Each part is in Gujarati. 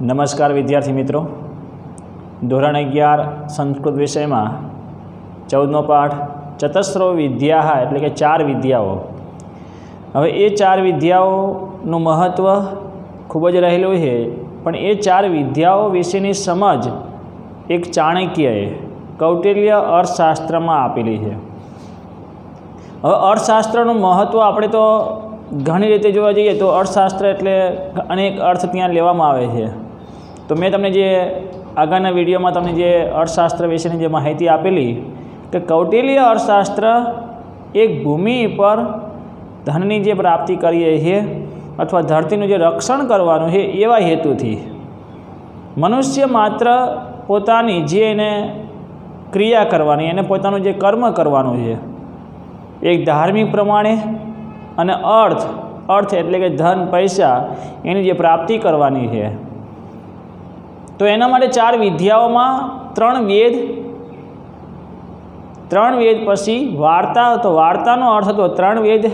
नमस्कार विद्यार्थी मित्रों, धोरण 11 संस्कृत विषय में 14मो पाठ चतस्रो विद्या एटले के 4 विद्याओं। हवे ए 4 विद्याओं महत्व खूब ज रहेलुं है, पण ए 4 विद्याओं विशेनी समझ एक चाणक्यए कौटिल्य अर्थशास्त्र में आपेली है। हवे अर्थशास्त्रनुं महत्व आपणे तो घणी रीते जोवा जईए तो अर्थशास्त्र एटले अनेक अर्थ त्यां लेवामां आवे छे। तो मैं तमने जे आगाना विडियो में तमने जे अर्थशास्त्र विषयनी जे माहिती आपेली कि कौटिल्य अर्थशास्त्र एक भूमि पर धननी जे प्राप्ति करीए छीए अथवा धरतीनुं जे रक्षण करवानुं छे एवा हेतुथी मनुष्य मात्र पोतानी जे एने क्रिया करवानी एने पोतानुं जे कर्म करवानुं छे एक धार्मिक प्रमाणे अने अर्थ एटले के धन पैसा एनी जे प्राप्ति करवानी है। तो एना माटे 4 विद्याओं में 3 वेद पछी वार्ता। तो वार्तानो अर्थ तो 3 वेद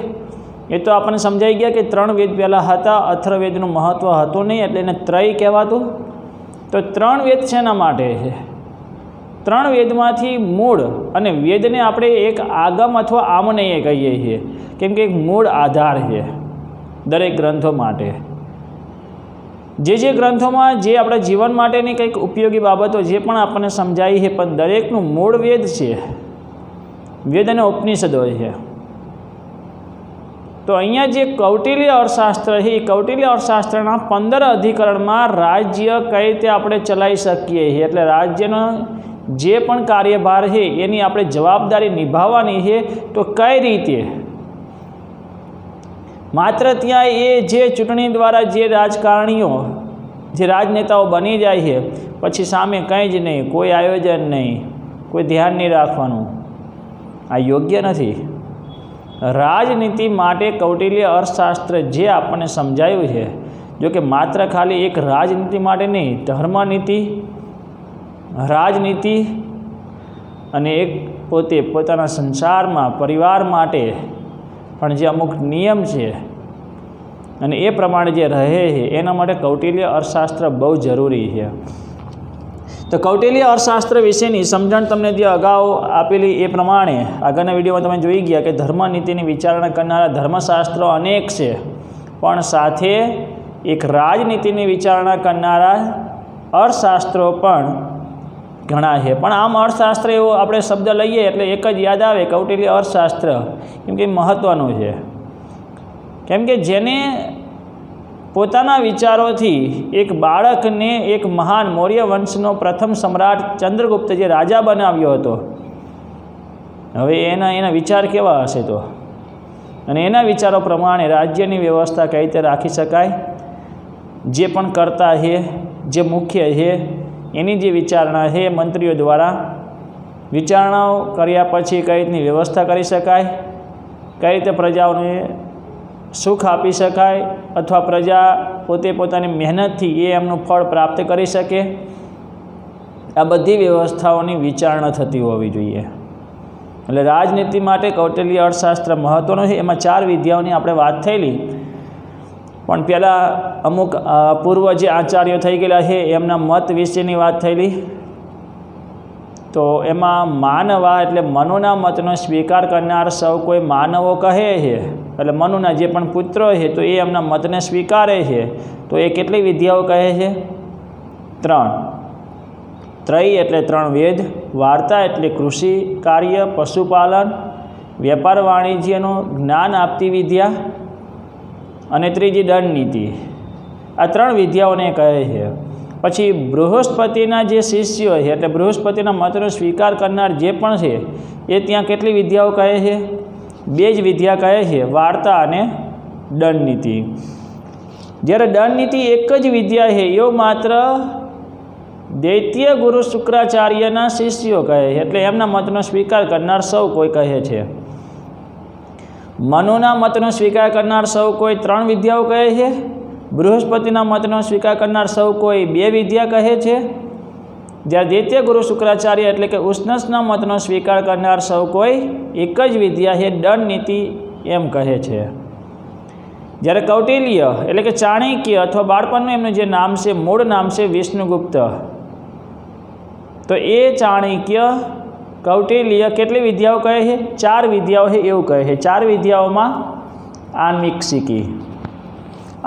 ए तो आपने समझाई गया कि 3 वेद पहला हता। अथर्ववेदनुं महत्व हतुं नहीं एटले एने त्रय कहेवातुं। तो 3 वेद शेना माटे छे? 3 वेदमांथी मूळ अने वेदने आपणे एक आगम अथवा आमनेय कहीए छीए, केम के एक मूळ आधार है दरेक ग्रंथों माटे। जे ग्रंथों में जे अपना जीवन माटेनी कंईक उपयोगी बाबतों जे पण आपने समझाई है, पण दरेकनुं मूळ वेद छे, वेद अने उपनिषदो छे। तो अहींया जे कौटिल्य अर्थशास्त्र है, कौटिल्य अर्थशास्त्रना 15 अधिकरण में राज्य कई रीते आपणे चलाई शकीए छीए, एटले राज्यनो जे पण कार्यभार है एनी आपणे जवाबदारी निभाववानी है। तो कई रीते मात्र त्यां ए जे चूंटणी द्वारा जे राजकारणीओ जे राजनेताओ बनी जाय है पछी सामे कंई ज नहीं, कोई आयोजन नहीं, कोई ध्यान नहीं राखवानुं, आ योग्य नहीं। राजनीति माटे कौटिल्य अर्थशास्त्र जे आपने समझायुं है, जो कि मात्र खाली एक राजनीति माटे नहीं, धर्मनीति, राजनीति अने एक पोते पोताना संसार में परिवार माटे पण जे अमुक नियम है अने ए प्रमाणे जे रहे है एना माटे कौटिल्य अर्थशास्त्र बहुत जरूरी है। तो कौटिल्य अर्थशास्त्र विषयनी समझण तमने जे अगाऊ आपेली ए प्रमाणे आगळना विडियो में तमे जोई गया कि धर्मनीतिनी विचारणा करनारा धर्मशास्त्रो अनेक छे, पण साथे एक राजनीतिनी विचारणा करनारा अर्थशास्त्रो पण घणा है। पण आम अर्थशास्त्र एवो आपणे शब्द लईए एटले एक ज याद आवे कौटिल्य अर्थशास्त्र, केम के महत्वनुं छे। केम के जेने पोताना विचारोथी एक बाळकने एक महान मौर्य वंशनो प्रथम सम्राट चंद्रगुप्त जे राजा बनाव्यो हतो, हवे एना विचार केवा हशे? तो अने एना विचारो प्रमाणे राज्यनी व्यवस्था कई रीते राखी शकाय, जे पण करता है, जे मुख्य है एनी जे विचारणा है मंत्रीओ द्वारा विचारणाओ कर्या पछी कई रीतनी व्यवस्था करी शकाय, कई रीते प्रजाओने सुख आपी शकाय अथवा प्रजा पोते पोतानी मेहनतथी ए एमनुं फळ प्राप्त करी शके। आ बधी व्यवस्थाओनी विचारणा थती होवी जोईए। एटले राजनीति माटे कौटिल्य अर्थशास्त्र महत्वनुं छे। एमां 4 विद्याओनी आपणे वात थयेली, पण पहला अमुक पूर्व जे आचार्यो थई गेला है एमना मत विशेनी वात थयेली। तो एमां मानवा एटले मनुना मतनो स्वीकार करनार सौ कोई मानवो कहे है, एटले मनुना जे पण पुत्रो है तो ए एमना मतने स्वीकारे है। तो ए केटली विद्याओ कहे है? 3। त्रय एटले 3 वेद, वार्ता एटले कृषि कार्य, पशुपालन, व्यापार वाणिज्यनो ज्ञान आपती विद्या अने त्रीजी दंड नीति। आ 3 विद्याओने कहे है। पछी बृहस्पतिना जे शिष्यो है एटले बृहस्पतिना मतनो स्वीकार करनार जे पण छे ए त्यां केटली विद्याओ कहे है? 2 ज विद्या कहे है, वार्ता अने दंड नीति। ज्यारे दंड नीति एक ज विद्या है एवो मात्र दैत्य गुरु शुक्राचार्यना शिष्यो कहे है, एटले एमना मतनो स्वीकार करनार सौ कोई कहे छे। मनुना मतनो स्वीकार करनार सौ कोई 3 विद्याओ कहे है, बृहस्पतिना मतनो स्वीकार करनार सौ कोई 2 विद्या कहे छे। ज्यारे दैत्य गुरु शुक्राचार्य एटले के उष्णसना मतनो स्वीकार करनार सौ कोई एक ज विद्या है, दंड नीति एम कहे छे। જ્યારે કૌટિલ્ય એટલે કે ચાણક્ય અથવા બાળપણનું એમનું જે નામ છે, મૂળ નામ છે વિષ્ણુગુપ્ત, તો એ ચાણક્ય કૌટિલ્ય કેટલી વિદ્યાઓ કહે છે? 4 વિદ્યાઓ છે એવું કહે છે. 4 વિદ્યાઓમાં આન્વિક શીખી.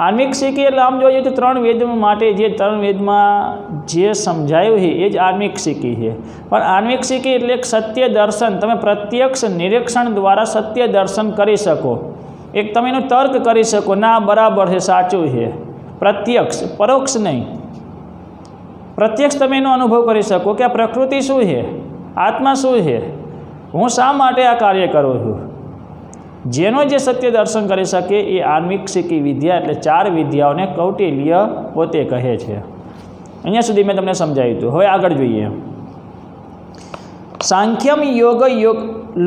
આન્વિક શીખી એટલે આમ જોઈએ તો 3 વેદ માટે જે 3 વેદમાં જે સમજાયું છે એ જ આન્વિક શીખી છે. પણ આન્વિક શીખી એટલે એક સત્ય દર્શન, તમે પ્રત્યક્ષ નિરીક્ષણ દ્વારા સત્ય દર્શન કરી શકો. એક તમે એનું તર્ક કરી શકો, ના બરાબર છે, સાચું છે. પ્રત્યક્ષ, પરોક્ષ નહીં. પ્રત્યક્ષ તમે એનો અનુભવ કરી શકો કે આ પ્રકૃતિ શું છે, આત્મા શું છે, હું શા માટે આ કાર્ય કરું છું. જેનો જે સત્ય દર્શન કરી શકે એ આન્વિક શીખી વિદ્યા, એટલે 4 વિદ્યાઓને કૌટિલ્ય પોતે કહે છે. અહીંયા સુધી મેં તમને સમજાવ્યું હતું. હવે આગળ જોઈએ. સાંખ્યમ યોગ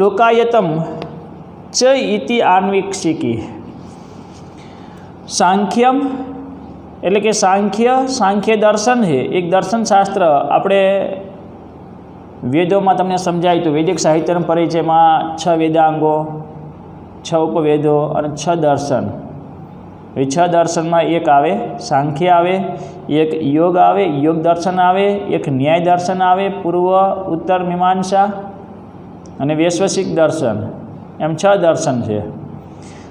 લોકાયતમ ચ ઇતિ આન્વિક શીખી. સાંખ્યમ એટલે કે સાંખ્ય દર્શન છે, એક દર્શન શાસ્ત્ર. આપણે વેદોમાં તમને સમજાયું હતું, વૈદિક સાહિત્યના પરિચયમાં 6 વેદાંગો, 6 ઉપવેદો અને 6 દર્શન. એ 6 દર્શનમાં એક આવે સાંખ્ય આવે, એક યોગ આવે, યોગ દર્શન આવે, એક ન્યાય દર્શન આવે, પૂર્વ ઉત્તર મીમાંસા અને વૈશ્વસિક દર્શન, એમ 6 દર્શન છે.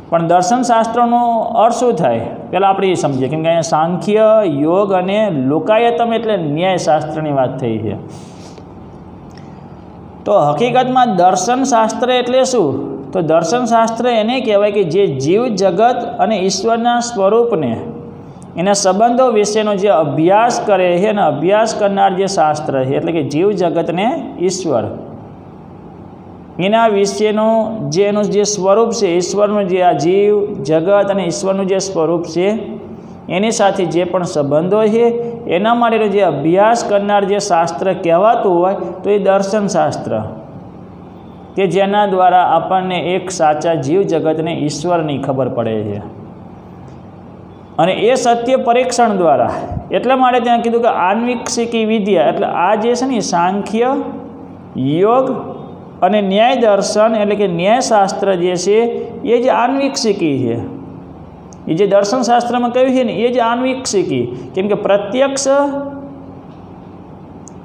પણ દર્શનશાસ્ત્રનો અર્થ શું થાય પહેલાં આપણે એ સમજીએ, કેમ કે અહીંયા સાંખ્ય, યોગ અને લોકાયતમ એટલે ન્યાયશાસ્ત્રની વાત થઈ છે. તો હકીકતમાં દર્શનશાસ્ત્ર એટલે શું? તો દર્શનશાસ્ત્ર એને કહેવાય કે જે જીવ જગત અને ઈશ્વરના સ્વરૂપને, એના સંબંધો વિશેનો જે અભ્યાસ કરે છે અને અભ્યાસ કરનાર જે શાસ્ત્ર છે, એટલે કે જીવ જગતને ઈશ્વર, એના વિશેનું જે એનું જે સ્વરૂપ છે, ઈશ્વરનું જે આ જીવ જગત અને ઈશ્વરનું જે સ્વરૂપ છે એની સાથે જે પણ સંબંધો છે એના માટેનો જે અભ્યાસ કરનાર જે શાસ્ત્ર કહેવાતું હોય તો એ દર્શનશાસ્ત્ર, કે જેના દ્વારા આપણને એક સાચા જીવ જગતને ઈશ્વરની ખબર પડે છે. અને એ સત્ય પરીક્ષણ દ્વારા, એટલા માટે ત્યાં કીધું કે આન્વિક શીખી વિદ્યા, એટલે આ જે છે ને સાંખ્ય, યોગ અને ન્યાય દર્શન એટલે કે ન્યાયશાસ્ત્ર જે છે એ જ આન્વિક શીખી છે. એ જે દર્શનશાસ્ત્રમાં કહ્યું છે ને એ જ આન્વિક શીખી. કેમ કે પ્રત્યક્ષ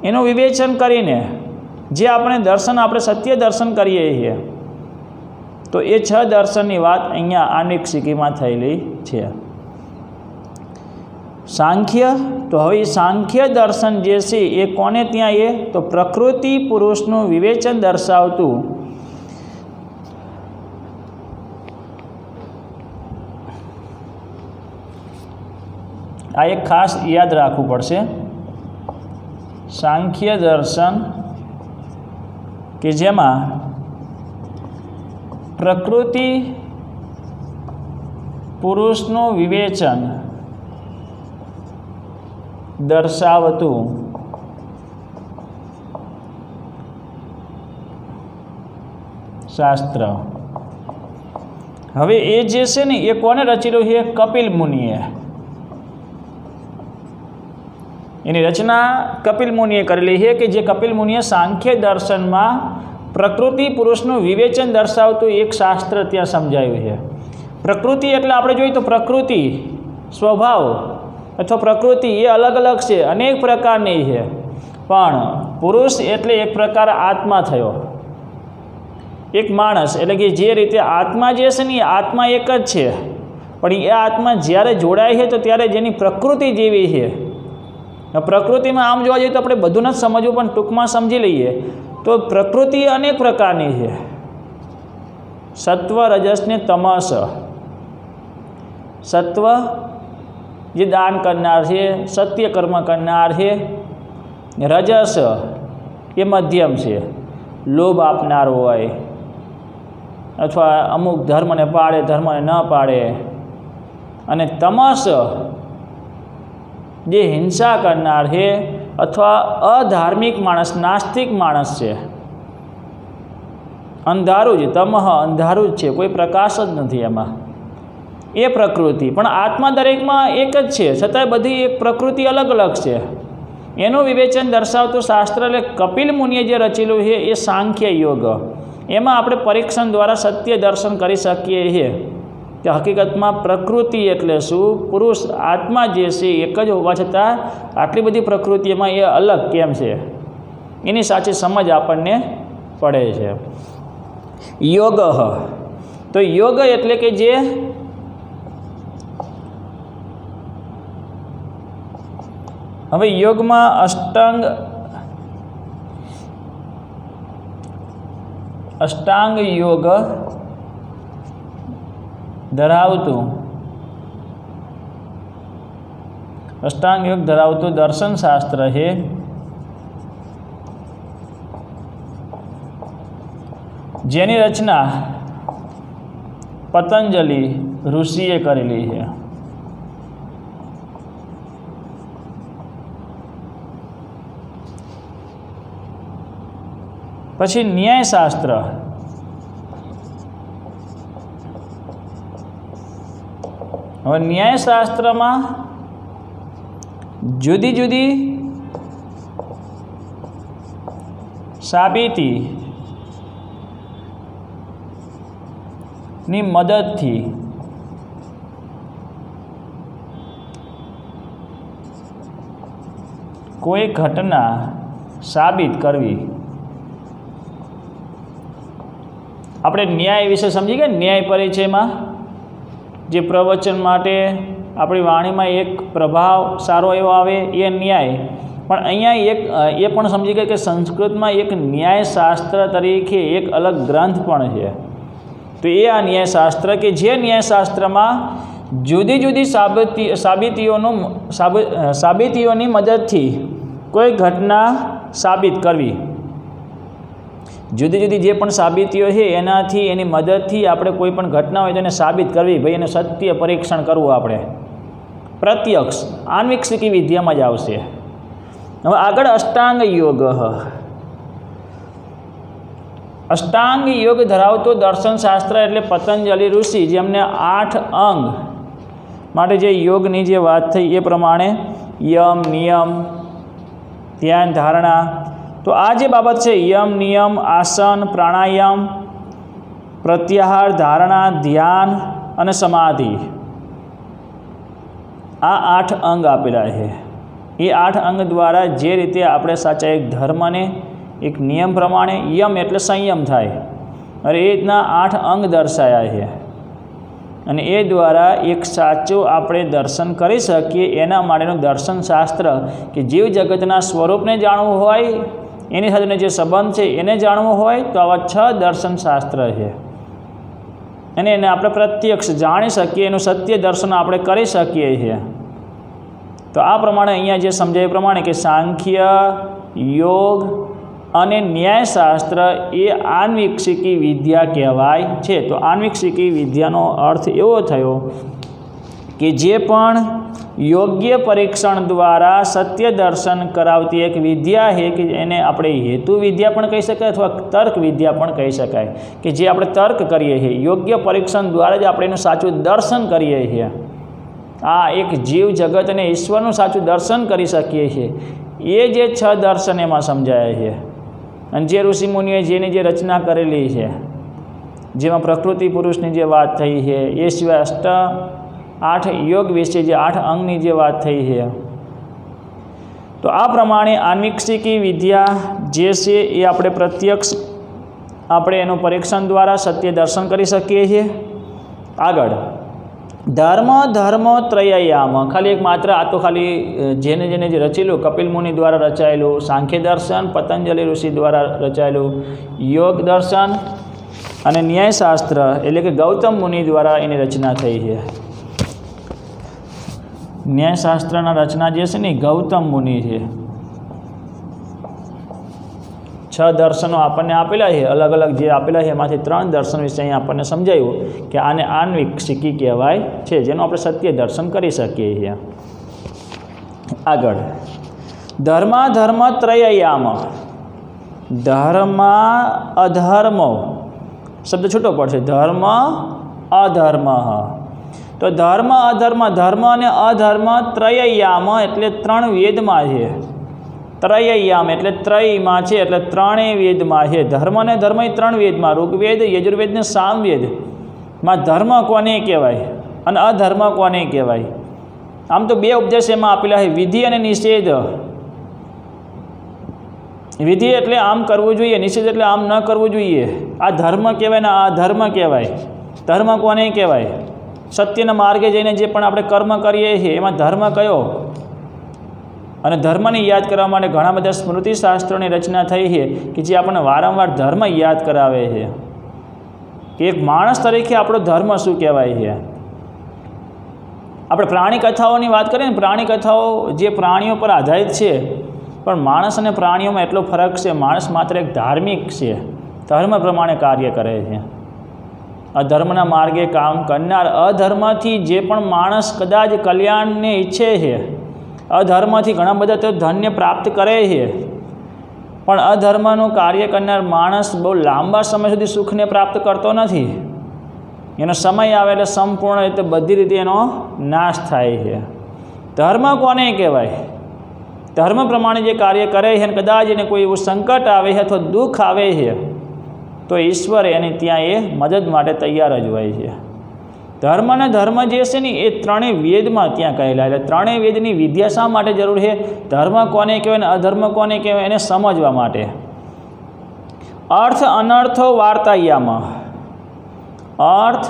એનું વિવેચન કરીને જે આપણે દર્શન, આપણે સત્ય દર્શન કરીએ છીએ, તો એ 6 દર્શનની વાત અહીંયા આન્વિક શીખીમાં થયેલી છે. સાંખ્ય, તો હવે સાંખ્ય દર્શન જે છે એ કોને ત્યાં? એ તો પ્રકૃતિ પુરુષનું વિવેચન દર્શાવતું આ એક ખાસ યાદ રાખવું પડશે. સાંખ્ય દર્શન કે જેમાં પ્રકૃતિ પુરુષનું વિવેચન દર્શાવતું શાસ્ત્ર. હવે એ જે છે ને એ કોને રચેલું છે? કપિલ મુનિએ. એની રચના કપિલ મુનિએ કરેલી છે, કે જે કપિલ મુનિએ સાંખ્ય દર્શનમાં પ્રકૃતિ પુરુષનું વિવેચન દર્શાવતું એક શાસ્ત્ર ત્યાં સમજાયું છે. પ્રકૃતિ એટલે આપણે જોઈએ તો પ્રકૃતિ સ્વભાવ અથવા પ્રકૃતિ એ અલગ અલગ છે, અનેક પ્રકારની છે. પણ પુરુષ એટલે એક પ્રકાર આત્મા થયો, એક માણસ. એટલે કે જે રીતે આત્મા જે છે ને એ આત્મા એક જ છે, પણ એ આત્મા જ્યારે જોડાય છે તો ત્યારે જેની પ્રકૃતિ જેવી છે. પ્રકૃતિમાં આમ જોવા જઈએ તો આપણે બધું નથી સમજવું, પણ ટૂંકમાં સમજી લઈએ તો પ્રકૃતિ અનેક પ્રકારની છે. સત્વ, રજસ ને તમસ. સત્વ જે દાન કરનાર છે, સત્ય કર્મ કરનાર છે. રજસ એ મધ્યમ છે, લોભ આપનાર હોય અથવા અમુક ધર્મને પાળે, ધર્મને ન પાળે. અને તમસ જે હિંસા કરનાર છે અથવા અધાર્મિક માણસ, નાસ્તિક માણસ છે. અંધારું જ, તમઃ અંધારું જ છે, કોઈ પ્રકાશ જ નથી એમાં. એ પ્રકૃતિ. પણ આત્મા દરેકમાં એક જ છે, છતાંય બધી એક પ્રકૃતિ અલગ અલગ છે. એનું વિવેચન દર્શાવતું શાસ્ત્ર એટલે કપિલ મુનિએ જે રચેલું છે એ સાંખ્ય યોગ. એમાં આપણે પરીક્ષણ દ્વારા સત્ય દર્શન કરી શકીએ છીએ કે હકીકતમાં પ્રકૃતિ એટલે શું, પુરુષ આત્મા જે છે એક જ હોવા છતાં આટલી બધી પ્રકૃતિમાં એ અલગ કેમ છે, એની સાચી સમજ આપણને પડે છે. યોગ, તો યોગ એટલે કે જે હવે યોગમાં અષ્ટાંગ યોગ ધરાવતું દર્શનશાસ્ત્ર છે. જેની રચના પતંજલિ ઋષિએ કરેલી છે. પછી ન્યાયશાસ્ત્ર, હવે ન્યાયશાસ્ત્રમાં જુદી જુદી સાબિતી ની મદદથી કોઈ ઘટના સાબિત કરવી. આપણે ન્યાય વિશે સમજી ગયા. ન્યાય પરિચયમાં જે પ્રવચન માટે આપણી વાણીમાં એક પ્રભાવ સારો એવો આવે એ ન્યાય. પણ અહીંયા એ પણ સમજી ગયા કે સંસ્કૃતમાં એક ન્યાયશાસ્ત્ર તરીકે એક અલગ ગ્રંથ પણ છે. તો એ આ ન્યાયશાસ્ત્ર કે જે ન્યાયશાસ્ત્રમાં જુદી જુદી સાબિતીઓની મદદથી કોઈ ઘટના સાબિત કરવી. જુદી જુદી જે પણ સાબિતીઓ છે એનાથી એની મદદથી આપણે કોઈ પણ ઘટના હોય તો એને સાબિત કરવી. ભાઈ એને સત્ય પરીક્ષણ કરવું. આપણે પ્રત્યક્ષ આન્વિક્ષિકી વિદ્યામાં જ આવશે. હવે આગળ અષ્ટાંગ યોગ. અષ્ટાંગ યોગ ધરાવતો દર્શનશાસ્ત્ર એટલે પતંજલિ ઋષિ જેમને 8 અંગ માટે જે યોગની જે વાત થઈ એ પ્રમાણે યમ, નિયમ, ધ્યાન, ધારણા. તો આ જે બાબત છે યમ, નિયમ, આસન, પ્રાણાયામ, પ્રત્યાહાર, ધારણા, ધ્યાન અને સમાધિ, આ 8 અંગ આપેલા છે. એ 8 અંગ દ્વારા જે રીતે આપણે સાચા એક ધર્મને એક નિયમ પ્રમાણે, યમ એટલે સંયમ થાય, અને એ રીતના 8 અંગ દર્શાયા છે. અને એ દ્વારા એક સાચું આપણે દર્શન કરી શકીએ એના માટેનું દર્શનશાસ્ત્ર કે જીવ જગતના સ્વરૂપને જાણવું હોય, એની સાથેનો જે સંબંધ છે એને જાણવું હોય તો આવા 6 દર્શનશાસ્ત્ર છે. અને એને આપણે પ્રત્યક્ષ જાણી શકીએ, એનું સત્ય દર્શન આપણે કરી શકીએ છીએ. તો આ પ્રમાણે અહીંયા જે સમજાય પ્રમાણે કે સાંખ્ય, યોગ અને ન્યાયશાસ્ત્ર એ આન્વિક્ષિકી વિદ્યા કહેવાય છે. તો આન્વિક્ષિકી વિદ્યાનો અર્થ એવો થયો કે જે પણ યોગ્ય પરીક્ષણ દ્વારા સત્ય દર્શન કરાવતી એક વિદ્યા છે કે એને આપણે હેતુ વિદ્યા પણ કહી શકાય અથવા તર્ક વિદ્યા પણ કહી શકાય. કે જે આપણે તર્ક કરીએ છીએ, યોગ્ય પરીક્ષણ દ્વારા જ આપણે એનું સાચું દર્શન કરીએ છીએ. આ એક જીવ જગત અને ઈશ્વરનું સાચું દર્શન કરી શકીએ છીએ. એ જે 6 દર્શન એમાં સમજાય છે. અને જે ઋષિમુનિએ જેની જે રચના કરેલી છે, જેમાં પ્રકૃતિ પુરુષની જે વાત થઈ છે, એ સિવાય 8 યોગ વિશે જે 8 અંગની જે વાત થઈ છે. તો આ પ્રમાણે આન્વિક્ષિકી વિદ્યા જે છે એ આપણે પ્રત્યક્ષ આપણે એનું પરીક્ષણ દ્વારા સત્ય દર્શન કરી શકીએ છીએ. આગળ ધર્મ ત્રયયામ, ખાલી એક માત્ર આ તો ખાલી જેને જે રચેલું કપિલ મુનિ દ્વારા રચાયેલું સાંખ્ય દર્શન, પતંજલિ ઋષિ દ્વારા રચાયેલું યોગ દર્શન અને ન્યાયશાસ્ત્ર એટલે કે ગૌતમ મુનિ દ્વારા એની રચના થઈ છે. ન્યાયશાસ્ત્રના રચના જે છે ને ગૌતમ મુનિ છે. 6 દર્શનો આપણને આપેલા છે, અલગ અલગ જે આપેલા છે એમાંથી 3 દર્શન વિશે અહીં આપણને સમજાયું કે આને આન્વિક્ષિકી કહેવાય છે, જેનું આપણે સત્ય દર્શન કરી શકીએ છીએ. આગળ ધર્મ ત્રયયામ, ધર્મ અધર્મ શબ્દ છૂટો પડશે, ધર્મ અધર્મ. તો ધર્મ અધર્મ, ધર્મ અને અધર્મ ત્રયયામ એટલે 3 વેદમાં છે. ત્રયયામ એટલે ત્રયમાં છે એટલે 3 વેદમાં છે. ધર્મ અને ધર્મ એ 3 વેદમાં, ઋગ્વેદ, યજુર્વેદ ને સામવેદ માં ધર્મ કોને કહેવાય અને અધર્મ કોને કહેવાય? આમ તો બે ઉપદેશ એમાં આપેલા છે, વિધિ અને નિષેધ. વિધિ એટલે આમ કરવું જોઈએ, નિષેધ એટલે આમ ન કરવું જોઈએ. આ ધર્મ કહેવાય ને આ અધર્મ કહેવાય. ધર્મ કોને કહેવાય? સત્યના માર્ગે જઈને જે પણ આપણે કર્મ કરીએ છીએ એમાં ધર્મ કયો? અને ધર્મને યાદ કરવા માટે ઘણા બધા સ્મૃતિશાસ્ત્રોની રચના થઈ છે કે જે આપણને વારંવાર ધર્મ યાદ કરાવે છે કે એક માણસ તરીકે આપણો ધર્મ શું કહેવાય છે. આપણે પ્રાણી કથાઓની વાત કરીએ ને, પ્રાણી કથાઓ જે પ્રાણીઓ પર આધારિત છે, પણ માણસ અને પ્રાણીઓમાં એટલો ફરક છે. માણસ માત્ર એક ધાર્મિક છે, ધર્મ પ્રમાણે કાર્ય કરે છે. અધર્મના માર્ગે કામ કરનાર, અધર્મથી જે પણ માણસ કદાચ કલ્યાણને ઈચ્છે છે, અધર્મથી ઘણા બધા તો ધન્ય પ્રાપ્ત કરે છે, પણ અધર્મનું કાર્ય કરનાર માણસ બહુ લાંબા સમય સુધી સુખને પ્રાપ્ત કરતો નથી. એનો સમય આવે એટલે સંપૂર્ણ રીતે બધી રીતે એનો નાશ થાય છે. ધર્મ કોને કહેવાય? ધર્મ પ્રમાણે જે કાર્ય કરે છે અને કદાચ એને કોઈ એવું સંકટ આવે છે અથવા દુઃખ આવે છે તો ઈશ્વર એને ત્યાં એ મદદ માટે તૈયાર જ હોય છે. ધર્મ અને ધર્મ જે છે ને એ ત્રણેય વેદમાં ત્યાં કહેલા. એટલે ત્રણેય વેદની વિદ્યા શા માટે જરૂર છે? ધર્મ કોને કહેવાય અને અધર્મ કોને કહેવાય એને સમજવા માટે. અર્થ અનર્થો વાર્તાયામાં. અર્થ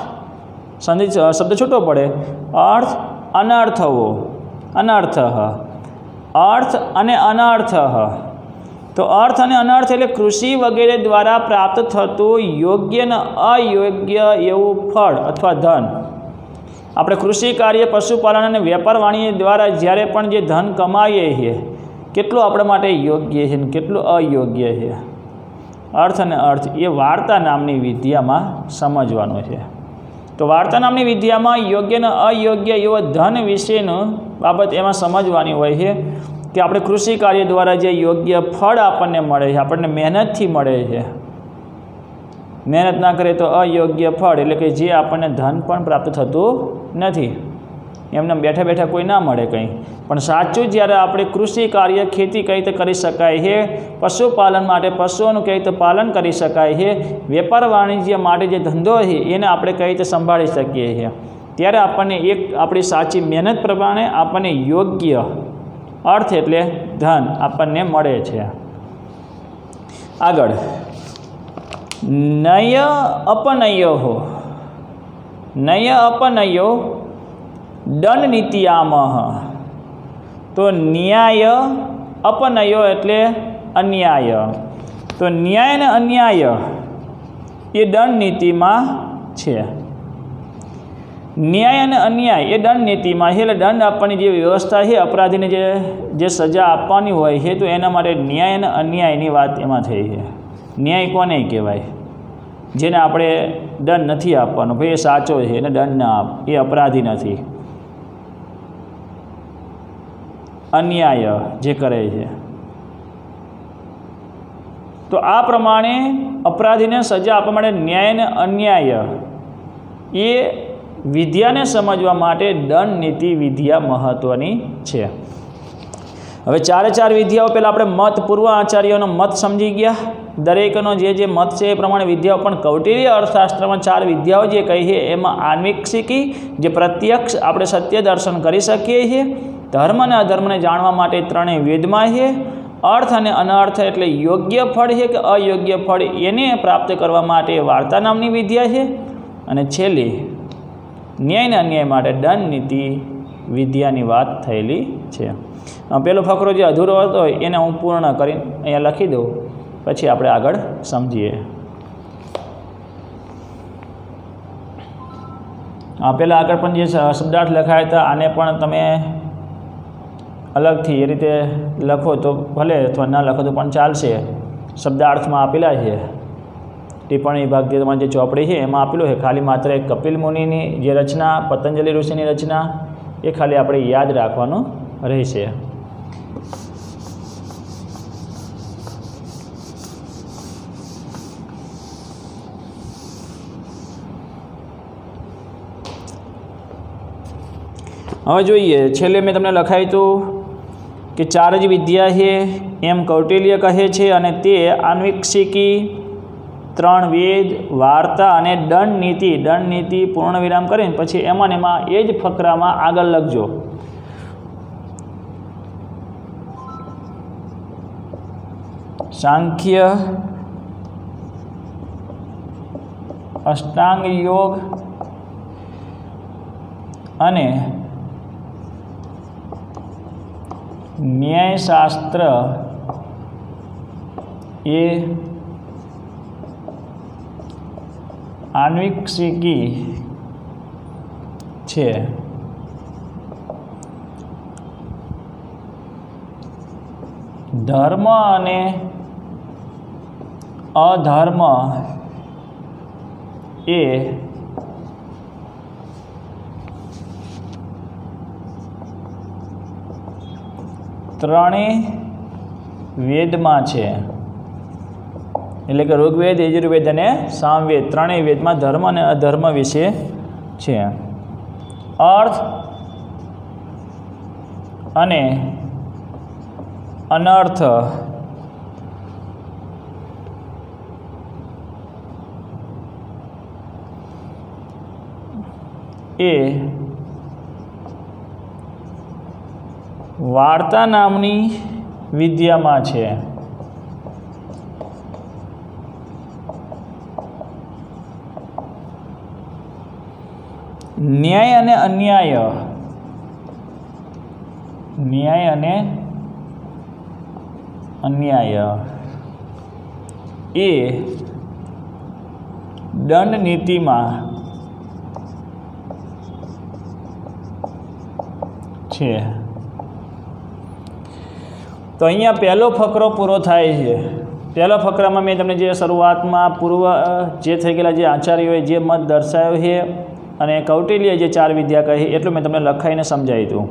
શબ્દ છૂટો પડે. અર્થ અનર્થવો, અનર્થ, અર્થ અને અનર્થ. તો અર્થ અને અનર્થ એટલે કૃષિ વગેરે દ્વારા પ્રાપ્ત થતું યોગ્ય ને અયોગ્ય એવું ફળ અથવા ધન. આપણે કૃષિ કાર્ય, પશુપાલન અને વેપાર વાણિજ્ય દ્વારા જ્યારે પણ જે ધન કમાઈએ છીએ કેટલું આપણા માટે યોગ્ય છે ને કેટલું અયોગ્ય છે, અર્થ અને અર્થ એ વાર્તા નામની વિદ્યામાં સમજવાનું છે. તો વાર્તા નામની વિદ્યામાં યોગ્ય ને અયોગ્ય એવો ધન વિશેનું બાબત એમાં સમજવાની હોય છે કે આપણે કૃષિ કાર્ય દ્વારા જે યોગ્ય ફળ આપણને મળે છે, આપણને મહેનતથી મળે છે. મહેનત ના કરે તો અયોગ્ય ફળ એટલે કે જે આપણને ધન પણ પ્રાપ્ત થતું નથી. એમને બેઠા બેઠા કોઈ ના મળે કંઈ. પણ સાચું જ્યારે આપણે કૃષિ કાર્ય, ખેતી કઈ રીતે કરી શકાય છે, પશુપાલન માટે પશુઓનું કઈ રીતે પાલન કરી શકાય છે, વેપાર વાણિજ્ય માટે જે ધંધો છે એને આપણે કઈ રીતે સંભાળી શકીએ છીએ, ત્યારે આપણને એક આપણી સાચી મહેનત પ્રમાણે આપણને યોગ્ય અર્થ એટલે ધન આપણને મળે છે. આગળ નય અપનયો હો. નય અપનયો દંડ નીતિયામહ. તો ન્યાય અપનયો એટલે અન્યાય. તો ન્યાય અને અન્યાય એ દંડ નીતિમાં છે. ન્યાય અને અન્યાય એ દંડ નીતિમાં છે. એટલે દંડ આપવાની જે વ્યવસ્થા છે, અપરાધીને જે સજા આપવાની હોય છે, તો એના માટે ન્યાય અને અન્યાયની વાત એમાં થઈ છે. ન્યાય કોને કહેવાય? જેને આપણે દંડ નથી આપવાનો, ભાઈ એ સાચો છે એને દંડ ના આપ, એ અપરાધી નથી. અન્યાય જે કરે છે, તો આ પ્રમાણે અપરાધીને સજા આપવા માટે ન્યાય અને અન્યાય એ વિદ્યાને સમજવા માટે દંડ નીતિ વિદ્યા મહત્ત્વની છે. હવે ચારે ચાર વિદ્યાઓ પહેલાં આપણે મત, પૂર્વ આચાર્યોનો મત સમજી ગયા. દરેકનો જે મત છે એ પ્રમાણે વિદ્યાઓ. પણ કૌટિલ્ય અર્થશાસ્ત્રમાં ચાર વિદ્યાઓ જે કહી છે એમાં આન્વીક્ષિકી, જે પ્રત્યક્ષ આપણે સત્ય દર્શન કરી શકીએ છીએ. ધર્મ અને અધર્મને જાણવા માટે ત્રણેય વેદમાં છે. અર્થ અને અનર્થ એટલે યોગ્ય ફળ છે કે અયોગ્ય ફળ એને પ્રાપ્ત કરવા માટે વાર્તા નામની વિદ્યા છે. અને છેલ્લી ન્યાય અને અન્યાય માટે દંડ નીતિ વિદ્યાની વાત થયેલી છે. પેલો ફકરો જે અધૂરો હતો એને હું પૂર્ણ કરીને અહીંયા લખી દઉં, પછી આપણે આગળ સમજીએ. પહેલાં આગળ પણ જે શબ્દાર્થ લખાયા હતા આને પણ તમે અલગથી એ રીતે લખો તો ભલે, અથવા ના લખો તો પણ ચાલશે. શબ્દાર્થમાં આપેલા છે. ટિપ્પણી વિભાગ જે તમારી જે ચોપડી છે એમાં આપેલું છે. ખાલી માત્ર એક કપિલ મુનિની જે રચના, પતંજલિ ઋષિની રચના, એ ખાલી આપણે યાદ રાખવાનું રહેશે. હવે જોઈએ, છેલ્લે મેં તમને લખાયું હતું કે ચાર જ વિદ્યા છે એમ કૌટિલ્ય કહે છે, અને તે આન્વીક્ષિકી, 3 વેદ, વાર્તા અને દંડ નીતિ. દંડ નીતિ પૂર્ણ વિરામ કરીને પછી એમાં ને એમાં એ જ ફકરામાં આગળ લખજો. સાંખ્ય, અષ્ટાંગ યોગ અને ન્યાયશાસ્ત્ર એ આન્વિક્ષિકી છે. ધર્મ અને અધર્મ એ ત્રણેય વેદમાં છે. એટલે કે ઋગ્વેદ, યજુર્વેદ અને સામવેદ ત્રણેય વેદમાં ધર્મ અને અધર્મ વિશે છે. અર્થ અને અનર્થ એ વાર્તા નામની વિદ્યામાં છે. ન્યાય અને અન્યાય, ન્યાય અને અન્યાય એ દંડ નીતિમાં છે. તો અહીંયા પહેલો ફકરો પૂરો થાય છે. પહેલા ફકરામાં મેં તમને જે શરૂઆતમાં પૂર્વ જે થઈ ગયેલા જે આચાર્યોએ જે મત દર્શાવ્યો છે અને કૌટિલ્ય જે 4 વિદ્યા કહી એટલું મેં તમને લખાઈને સમજાવ્યું હતું.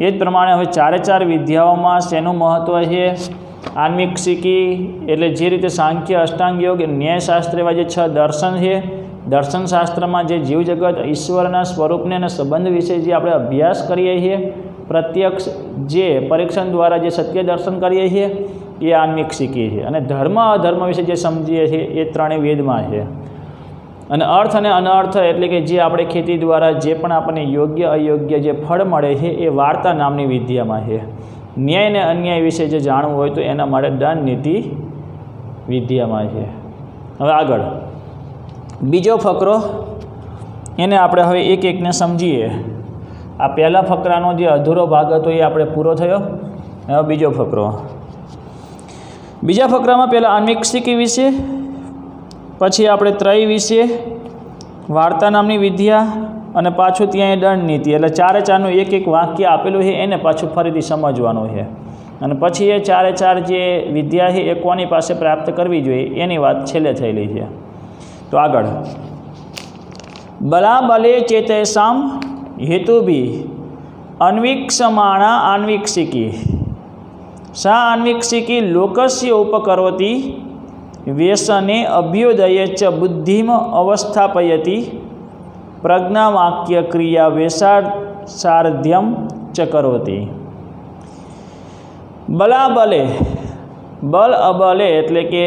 એ જ પ્રમાણે હવે 4 વિદ્યાઓમાં શેનું મહત્ત્વ છે? આન્વિક્ષિકી એટલે જે રીતે સાંખ્ય, અષ્ટાંગ યોગ, ન્યાયશાસ્ત્ર એવા જે 6 દર્શન છે. દર્શનશાસ્ત્રમાં જે જીવજગત, ઈશ્વરના સ્વરૂપને અને સંબંધ વિશે જે આપણે અભ્યાસ કરીએ છીએ, પ્રત્યક્ષ જે પરીક્ષણ દ્વારા જે સત્ય દર્શન કરીએ છીએ એ આન્વિક્ષિકી છે. અને ધર્મ અધર્મ વિશે જે સમજીએ છીએ એ ત્રણેય વેદમાં છે. અને અર્થ અને અનર્થ એટલે કે જે આપણે ખેતી દ્વારા જે પણ આપણને યોગ્ય અયોગ્ય જે ફળ મળે છે એ વાર્તા નામની વિદ્યામાં છે. ન્યાય અને અન્યાય વિશે જે જાણવું હોય તો એના માટે દંડ નીતિ વિદ્યામાં છે. હવે આગળ બીજો ફકરો, એને આપણે હવે એક એકને સમજીએ. આ પહેલા ફકરાનો જે અધૂરો ભાગ હતો એ આપણે પૂરો થયો. હવે બીજો ફકરો. બીજા ફકરામાં પહેલાં આન્વિક્ષિકી વિશે, પછી આપણે ત્રય વિશે, વાર્તા નામની વિદ્યા અને પાછું ત્યાં દંડ નીતિ. એટલે 4 એક એક વાક્ય આપેલું છે એને પાછું ફરીથી સમજવાનું છે. અને પછી એ 4 જે વિદ્યા છે એ કોની પાસે પ્રાપ્ત કરવી જોઈએ એની વાત છેલ્લે થયેલી છે. તો આગળ બલાબલે ચેતસામ હેતુભી અન્વીક્ષમાણા આન્વિક્ષિકી સા આન્વિક્ષિકી લોકસ્ય ઉપકરોતી વ્યસને અભ્યુદયે ચ બુદ્ધિમ અવસ્થાપયતી પ્રજ્ઞાવાક્ય ક્રિયા વેસાસાર્ધ્યમ ચ કરોતી. બલાબલે, બલ અબલે એટલે કે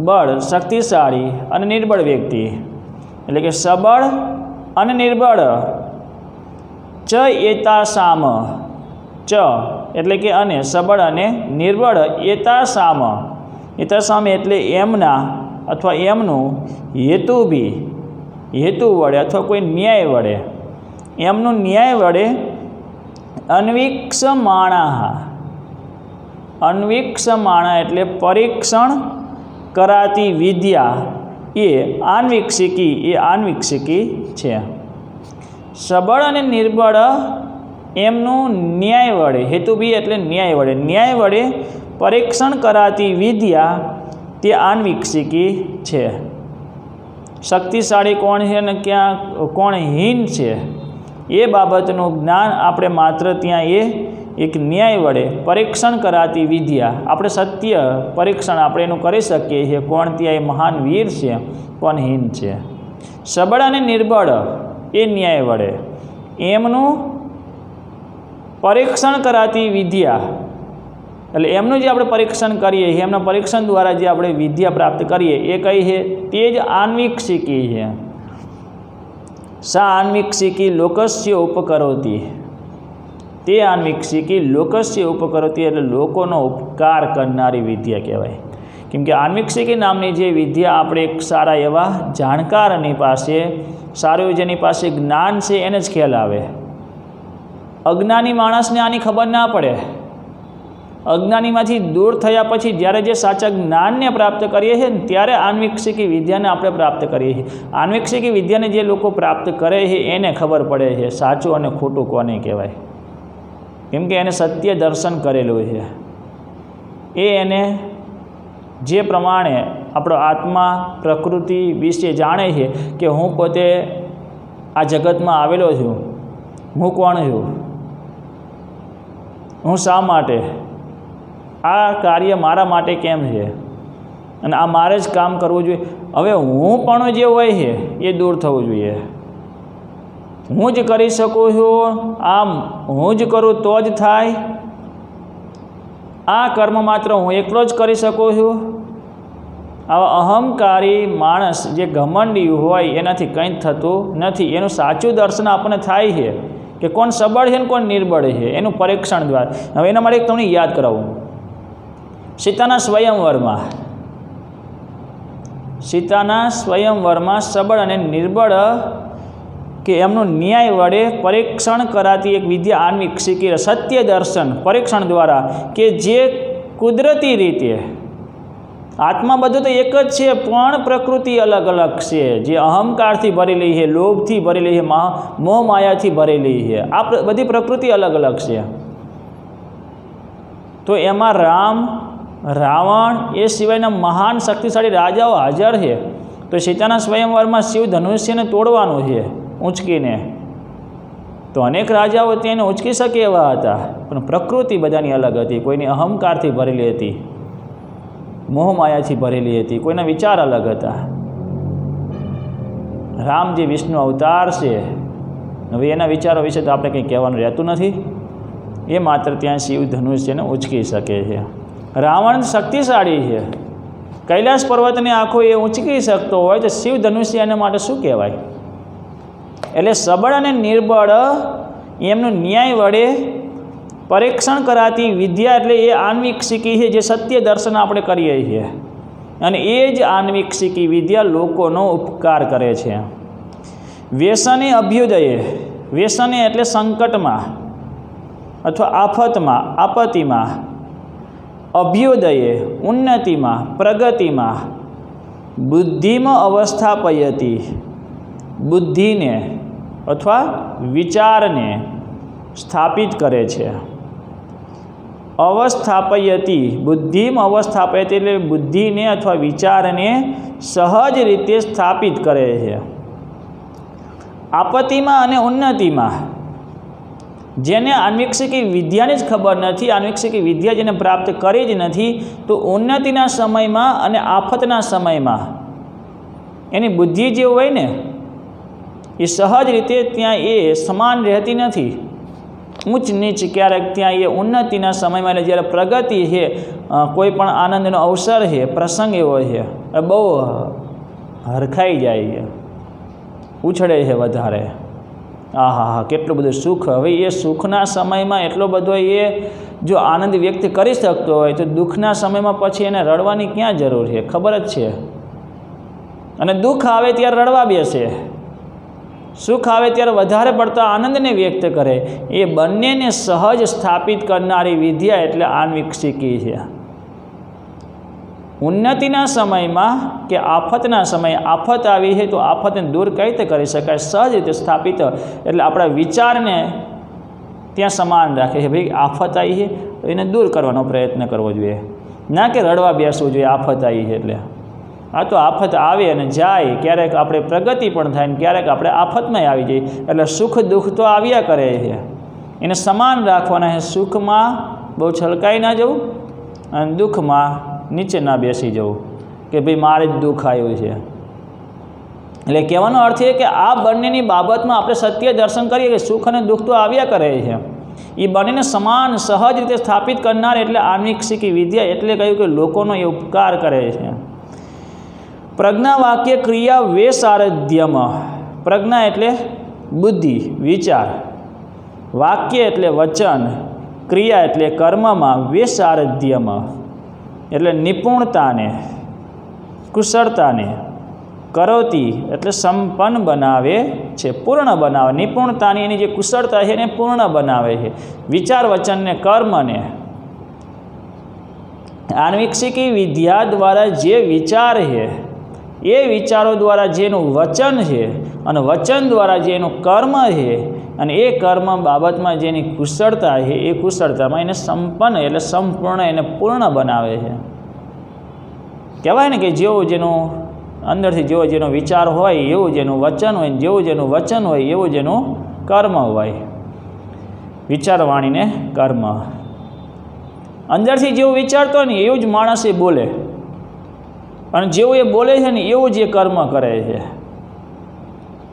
બળ શક્તિશાળી અને નિર્બળ વ્યક્તિ, એટલે કે સબળ અને નિર્બળ. ચ એતાસામ, ચ એટલે કે અને સબળ અને નિર્બળ, એતાસામ, એતાસામ એટલે એમના અથવા એમનું, હેતુભી હેતુ વડે અથવા કોઈ ન્યાય વડે, એમનું ન્યાય વડે, અન્વીક્ષમાણા, અન્વીક્ષમાણા એટલે પરીક્ષણ કરાતી વિદ્યા એ આન્વિક્ષિકી છે. સબળ અને નિર્બળ એમનું ન્યાય વડે, હેતુભી એટલે ન્યાય વડે, ન્યાય વડે પરીક્ષણ કરાતી વિદ્યા તે આન્વિક્ષિકી છે. શક્તિશાળી કોણ છે અને ક્યાં કોણ હીન છે એ બાબતનું જ્ઞાન આપણે માત્ર ત્યાં એ એક ન્યાય વડે પરીક્ષણ કરાતી વિદ્યા, આપણે સત્ય પરીક્ષણ આપણે એનું કરી શકીએ છીએ કોણ ત્યાં એ મહાન વીર છે, કોણ હીન છે. સબળ અને નિર્બળ એ ન્યાય વડે એમનું પરીક્ષણ કરાતી વિદ્યા, એટલે એમનું જે આપણે પરીક્ષણ કરીએ છીએ, એમના પરીક્ષણ દ્વારા જે આપણે વિદ્યા પ્રાપ્ત કરીએ એ કઈ છે? તે જ આન્વિક્ષિકી છે. સા આન્વિક્ષિકી લોકસ્ય ઉપકરોતી, તે આન્વિક્ષિકી લોકસ્ય ઉપકરોતી એટલે લોકોનો ઉપકાર કરનારી વિદ્યા કહેવાય. કેમ કે આન્વિક્ષિકી નામની જે વિદ્યા આપણે એક સારા એવા જાણકારની પાસે, સારું જેની પાસે જ્ઞાન છે એને જ ખ્યાલ આવે. અજ્ઞાની માણસને આની ખબર ના પડે. અજ્ઞાનીમાંથી દૂર થયા પછી જ્યારે જે સાચા જ્ઞાનને પ્રાપ્ત કરીએ છીએ ને ત્યારે આન્વિક્ષિકી વિદ્યાને આપણે પ્રાપ્ત કરીએ છીએ. આન્વિક્ષિકી વિદ્યાને જે લોકો પ્રાપ્ત કરે છે એને ખબર પડે છે સાચું અને ખોટું કોને કહેવાય. કેમ કે એને સત્ય દર્શન કરેલું છે. એને જે પ્રમાણે આપણો આત્મા પ્રકૃતિ વિશે જાણે છે કે હું પોતે આ જગતમાં આવેલો છું, હું કોણ છું, હું શા માટે, આ કાર્ય મારા માટે કેમ છે અને આ મારે જ કામ કરવું જોઈએ. હવે હું પણ જે હોય છે એ દૂર થવું જોઈએ. હું જ કરી શકું છું, આમ હું જ કરું તો જ થાય, આ કર્મ માત્ર હું એકલો જ કરી શકું છું. આવા અહંકારી માણસ જે ઘમંડી હોય એનાથી કંઈ થતું નથી. એનું સાચું દર્શન આપણને થાય છે કે કોણ સબળ છે ને કોણ નિર્બળ છે, એનું પરીક્ષણ દ્વારા. હવે એના માટે તમને યાદ કરાવું. સીતાના સ્વયંવરમાં સબળ અને નિર્બળ કે એમનું ન્યાય વડે પરીક્ષણ કરાતી એક વિદ્યા આન્વિક્ષિકી સત્ય દર્શન પરીક્ષણ દ્વારા, કે જે કુદરતી રીતે આત્મા બધું તો એક જ છે પણ પ્રકૃતિ અલગ અલગ છે. જે અહંકારથી ભરેલી છે, લોભથી ભરેલી છે, મોહ માયાથી ભરેલી છે, આ બધી પ્રકૃતિ અલગ અલગ છે. તો એમાં રામ, રાવણ એ સિવાયના મહાન શક્તિશાળી રાજાઓ હાજર છે. તો સીતાના સ્વયંવરમાં શિવ ધનુષ્યને તોડવાનું છે ઊંચકીને. તો અનેક રાજાઓ તેને ઊંચકી શકે એવા હતા, પણ પ્રકૃતિ બધાની અલગ હતી. કોઈની અહંકારથી ભરેલી હતી, મોહમાયાથી ભરેલી હતી, કોઈના વિચાર અલગ હતા. રામ જે વિષ્ણુ અવતાર છે, હવે એના વિચારો વિશે તો આપણે કંઈ કહેવાનું રહેતું નથી. એ માત્ર ત્યાં શિવ ધનુષ્યને ઊંચકી શકે છે. રાવણ શક્તિશાળી છે, કૈલાસ પર્વતને આખો એ ઊંચકી શકતો હોય તો શિવ ધનુષ્ય એના માટે શું કહેવાય? એટલે સબળ અને નિર્બળ એમનું ન્યાય વડે પરીક્ષણ કરાતી વિદ્યા એટલે એ આન્વિક્ષિકી છે, જે સત્ય દર્શન આપણે કરીએ છીએ. અને એ જ આન્વિક્ષિકી વિદ્યા લોકોનો ઉપકાર કરે છે. વ્યસને અભ્યુદયે, વ્યસને એટલે સંકટમાં અથવા આફતમાં, આપત્તિમાં, અભ્યુદયે ઉન્નતિમાં, પ્રગતિમાં, બુદ્ધિમાં અવસ્થાપયતી, બુદ્ધિને અથવા વિચારને સ્થાપિત કરે છે. અવસ્થાપયતી, બુદ્ધિમાં અવસ્થાપયતી એટલે બુદ્ધિને અથવા વિચારને સહજ રીતે સ્થાપિત કરે છે. આપત્તિમાં અને ઉન્નતિમાં, જેને આન્વિક્ષિકી વિદ્યાની જ ખબર નથી, આન્વિક્ષિકી વિદ્યા જેને પ્રાપ્ત કરી જ નથી, તો ઉન્નતિના સમયમાં અને આફતના સમયમાં એની બુદ્ધિ જે હોય ને એ સહજ રીતે ત્યાં એ સમાન રહેતી નથી. ઊંચ નીચ ક્યારેક ત્યાં એ ઉન્નતિના સમયમાં, એટલે જ્યારે પ્રગતિ છે, કોઈ પણ આનંદનો અવસર છે, પ્રસંગ એવો છે, બહુ હરખાઈ જાય છે, ઉછળે છે વધારે. હા, કેટલું બધું સુખ. હવે એ સુખના સમયમાં એટલો બધો એ જો આનંદ વ્યક્ત કરી શકતો હોય તો દુઃખના સમયમાં પછી એને રડવાની ક્યાં જરૂર છે? ખબર જ છે. અને દુઃખ આવે ત્યારે રડવા બેસે, સુખ આવે ત્યારે વધારે પડતા આનંદને વ્યક્ત કરે. એ બંનેને સહજ સ્થાપિત કરનારી વિદ્યા એટલે આન્વિક્ષિકી છે. ઉન્નતિના સમયમાં કે આફતના સમયે આફત આવી છે તો આફતને દૂર કઈ રીતે કરી શકાય? સહજ રીતે સ્થાપિત, એટલે આપણા વિચારને ત્યાં સમાન રાખે છે. ભાઈ આફત આવી છે તો એને દૂર કરવાનો પ્રયત્ન કરવો જોઈએ, ના કે રડવા બેસવું જોઈએ આફત આવી છે એટલે. આ તો આફત આવે અને જાય, ક્યારેક આપણે પ્રગતિ પણ થાય ને ક્યારેક આપણે આફતમાં આવી જઈએ. એટલે સુખ દુઃખ તો આવ્યા કરે છે, એને સમાન રાખવાના છે. સુખમાં બહુ છલકાઈ ના જવું અને દુઃખમાં નીચે ના બેસી જવું કે ભાઈ મારે જ દુઃખ આવ્યું છે. એટલે કહેવાનો અર્થ એ કે આ બંનેની બાબતમાં આપણે સત્ય દર્શન કરીએ કે સુખ અને દુઃખ તો આવ્યા કરે છે. એ બંનેને સમાન સહજ રીતે સ્થાપિત કરનાર એટલે આન્વીક્ષિકી વિદ્યા, એટલે કહ્યું કે લોકોનો એ ઉપકાર કરે છે. પ્રજ્ઞા વાક્ય ક્રિયા વેસારધ્યમ. પ્રજ્ઞા એટલે બુદ્ધિ, વિચાર, વાક્ય એટલે વચન, ક્રિયા એટલે કર્મમાં, વેસારધ્યમ એટલે નિપુણતાને, કુશળતાને, કરોતી એટલે સંપન્ન બનાવે છે, પૂર્ણ બનાવે. નિપુણતાની એની જે કુશળતા છે એને પૂર્ણ બનાવે છે. વિચાર, વચનને, કર્મને આન્વીક્ષિકી વિદ્યા દ્વારા જે વિચાર છે એ વિચારો દ્વારા જેનું વચન છે અને વચન દ્વારા જેનું કર્મ છે અને એ કર્મ બાબતમાં જેની કુશળતા છે એ કુશળતામાં એને સંપન્ન એટલે સંપૂર્ણ એને પૂર્ણ બનાવે છે. કહેવાય ને કે જેવું જેનું અંદરથી જેવો જેનો વિચાર હોય એવું જેનું વચન હોય, જેવું જેનું વચન હોય એવું જેનું કર્મ હોય. વિચારવાણીને કર્મ અંદરથી જેવું વિચારતો હોય ને એવું જ માણસ એ બોલે, અને જેવું એ બોલે છે ને એવું જ એ કર્મ કરે છે.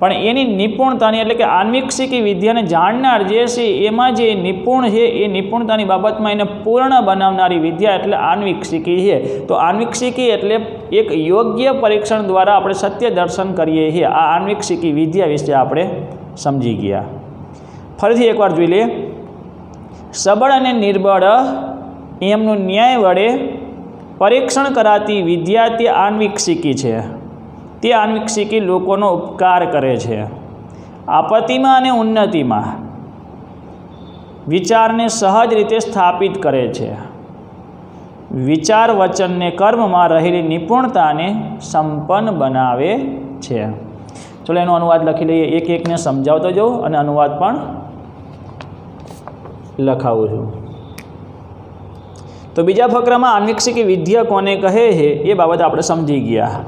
પણ એની નિપુણતાની એટલે કે આન્વીક્ષિકી વિદ્યાને જાણનાર જે છે એમાં જે નિપુણ છે એ નિપુણતાની બાબતમાં એને પૂર્ણ બનાવનારી વિદ્યા એટલે આન્વીક્ષિકી છે. તો આન્વીક્ષિકી એટલે એક યોગ્ય પરીક્ષણ દ્વારા આપણે સત્ય દર્શન કરીએ છીએ. આ આન્વીક્ષિકી વિદ્યા વિશે આપણે સમજી ગયા. ફરીથી એકવાર જોઈ લઈએ. સબળ અને નિર્બળ એમનું ન્યાય વડે પરીક્ષણ કરાતી વિદ્યા તે આન્વીક્ષિકી છે. તે આન્વીક્ષિકી લોકોનો ઉપકાર કરે છે. આપત્તિમાં અને ઉન્નતિમાં વિચારને સહજ રીતે સ્થાપિત કરે છે. વિચાર, વચનને, કર્મમાં રહેલી નિપુણતાને સંપન્ન બનાવે છે. ચલો એનો અનુવાદ લખી લઈએ. એક એકને સમજાવતો જાઉં અને અનુવાદ પણ લખાવું છું. તો બીજા ફકરામાં આન્વીક્ષિકી વિદ્યા કોને કહે છે એ બાબત આપણે સમજી ગયા.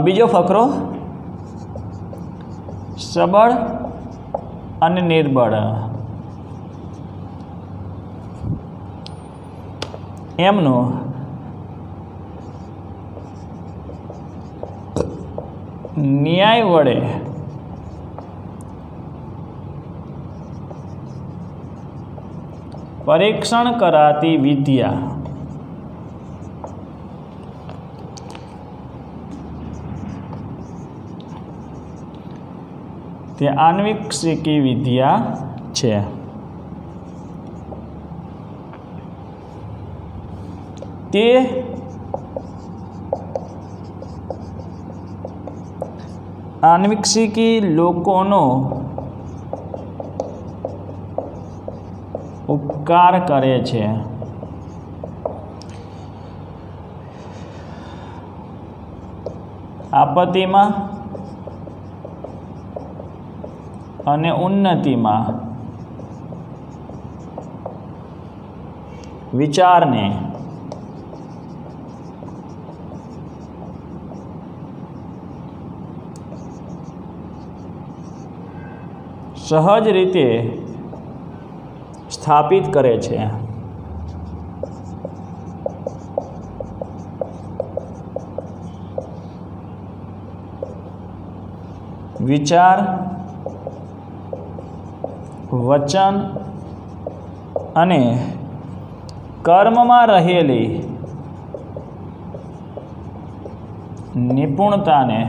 બીજો ફકરો, સબળ અને નિર્બળ એમનું ન્યાય વડે પરીક્ષણ કરાતી વિદ્યા તે આન્વીક્ષિકી વિદ્યા છે. તે આન્વીક્ષિકી લોકોનો ઉપકાર કરે છે. આપત્તિમાં અને ઉન્નતિમાં વિચારને સહજ રીતે સ્થાપિત કરે છે. વિચાર, વચન અને કર્મમાં રહેલી નિપુણતાને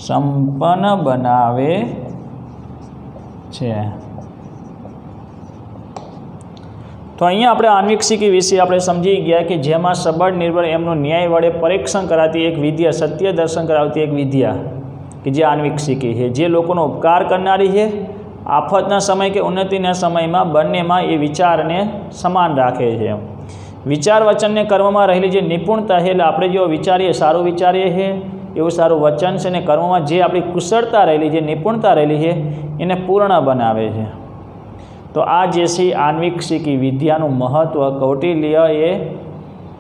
સંપન્ન બનાવે છે. તો અહીંયા આપણે આન્વીક્ષિકી વિશે આપણે સમજી ગયા કે જેમાં સબળ, નિર્બળ એમનું ન્યાય વડે પરીક્ષણ કરાતી એક વિદ્યા, સત્ય દર્શન કરાવતી એક વિદ્યા કે જે આન્વીક્ષિકી છે, જે લોકોનો ઉપકાર કરનારી છે. આફતના સમય કે ઉન્નતિના સમયમાં બંનેમાં એ વિચારને સમાન રાખે છે. વિચાર, વચનને, કર્મમાં રહેલી જે નિપુણતા છે એટલે આપણે જો વિચારીએ સારું વિચારીએ છીએ એવું સારું વચન છે, ને કર્મમાં જે આપણી કુશળતા રહેલી, જે નિપુણતા રહેલી છે એને પૂર્ણ બનાવે છે. તો આ જે છે આન્વીક્ષિકી વિદ્યાનું મહત્ત્વ કૌટિલ્યએ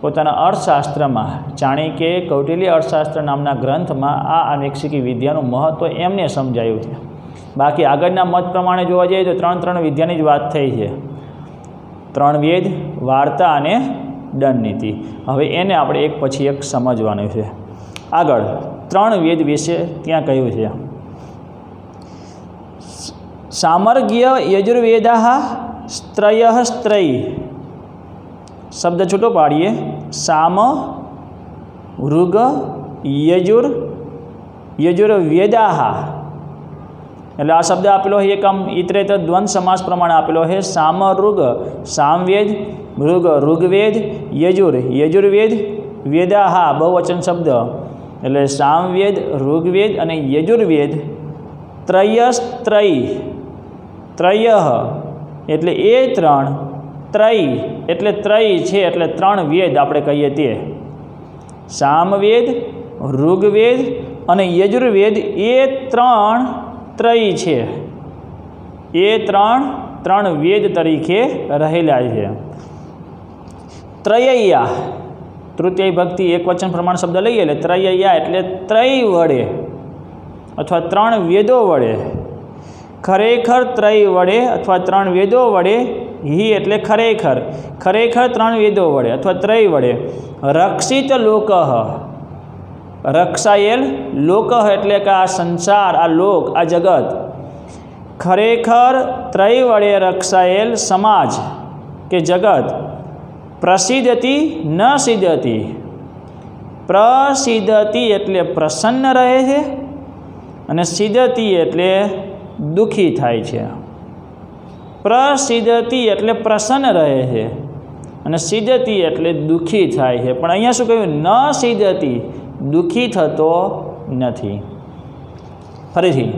પોતાના અર્થશાસ્ત્રમાં, ચાણક્યે કૌટિલ્ય અર્થશાસ્ત્ર નામના ગ્રંથમાં આ આન્વીક્ષિકી વિદ્યાનું મહત્ત્વ એમને સમજાયું છે. બાકી આગળના મત પ્રમાણે જોવા જઈએ તો ત્રણ વિદ્યાની જ વાત થઈ છે. 3 વેદ, વાર્તા અને દંડનીતિ. હવે એને આપણે એક પછી એક સમજવાનું છે. આગળ 3 વેદ વિશે ત્યાં કહ્યું છે. સામર્ગ્ય યજુર્વેદાઃ સ્ત્રયઃ સ્ત્રયી શબ્દ છૂટો પાડીએ. સામ ઋગ યજુર્વેદાઃ એટલે આ શબ્દ આપેલો છે એકમ ઇતરેતર દ્વંદ સમાસ પ્રમાણે આપેલો છે. સામ ઋગ સામવેદ, મૃગ ઋગ્વેદ, યજુર્વેદ, વેદાઃ બહુવચન શબ્દ એટલે સામવેદ, ઋગ્વેદ અને યજુર્વેદ. ત્રયસ્ત્રયી ત્રયઃ એટલે એ ત્રણ, ત્રયી એટલે ત્રયી છે એટલે ત્રણ વેદ આપણે કહીએ તે. સામવેદ, ઋગ્વેદ અને યજુર્વેદ એ ત્રણ ત્રયી છે. એ ત્રણ વેદ તરીકે રહેલા છે. ત્રયૈયા તૃતીય ભક્તિ એકવચન પ્રમાણ શબ્દ લઈએ એટલે ત્રયૈયા એટલે ત્રય વડે અથવા ત્રણ વેદો વડે. ખરેખર ત્રય વડે અથવા ત્રણ વેદો વડે. હિ એટલે ખરેખર ત્રણ વેદો વડે અથવા ત્રય વડે. રક્ષિત લોક રક્ષાયેલ લોક એટલે કે આ સંસાર, આ લોક, આ જગત. ખરેખર ત્રય વડે રક્ષાયેલ સમાજ કે જગત. પ્રસિદ્ધતી ન સિદ્ધતી પ્રસિદ્ધતી એટલે પ્રસન્ન રહે છે અને સિદ્ધતી એટલે દુઃખી થાય છે. પ્રસિદ્ધતી એટલે પ્રસન્ન રહે છે અને સિદ્ધતી એટલે દુઃખી થાય છે. પણ અહીંયા શું કહ્યું? ન સિદ્ધતી દુઃખી થતો નથી. ફરીથી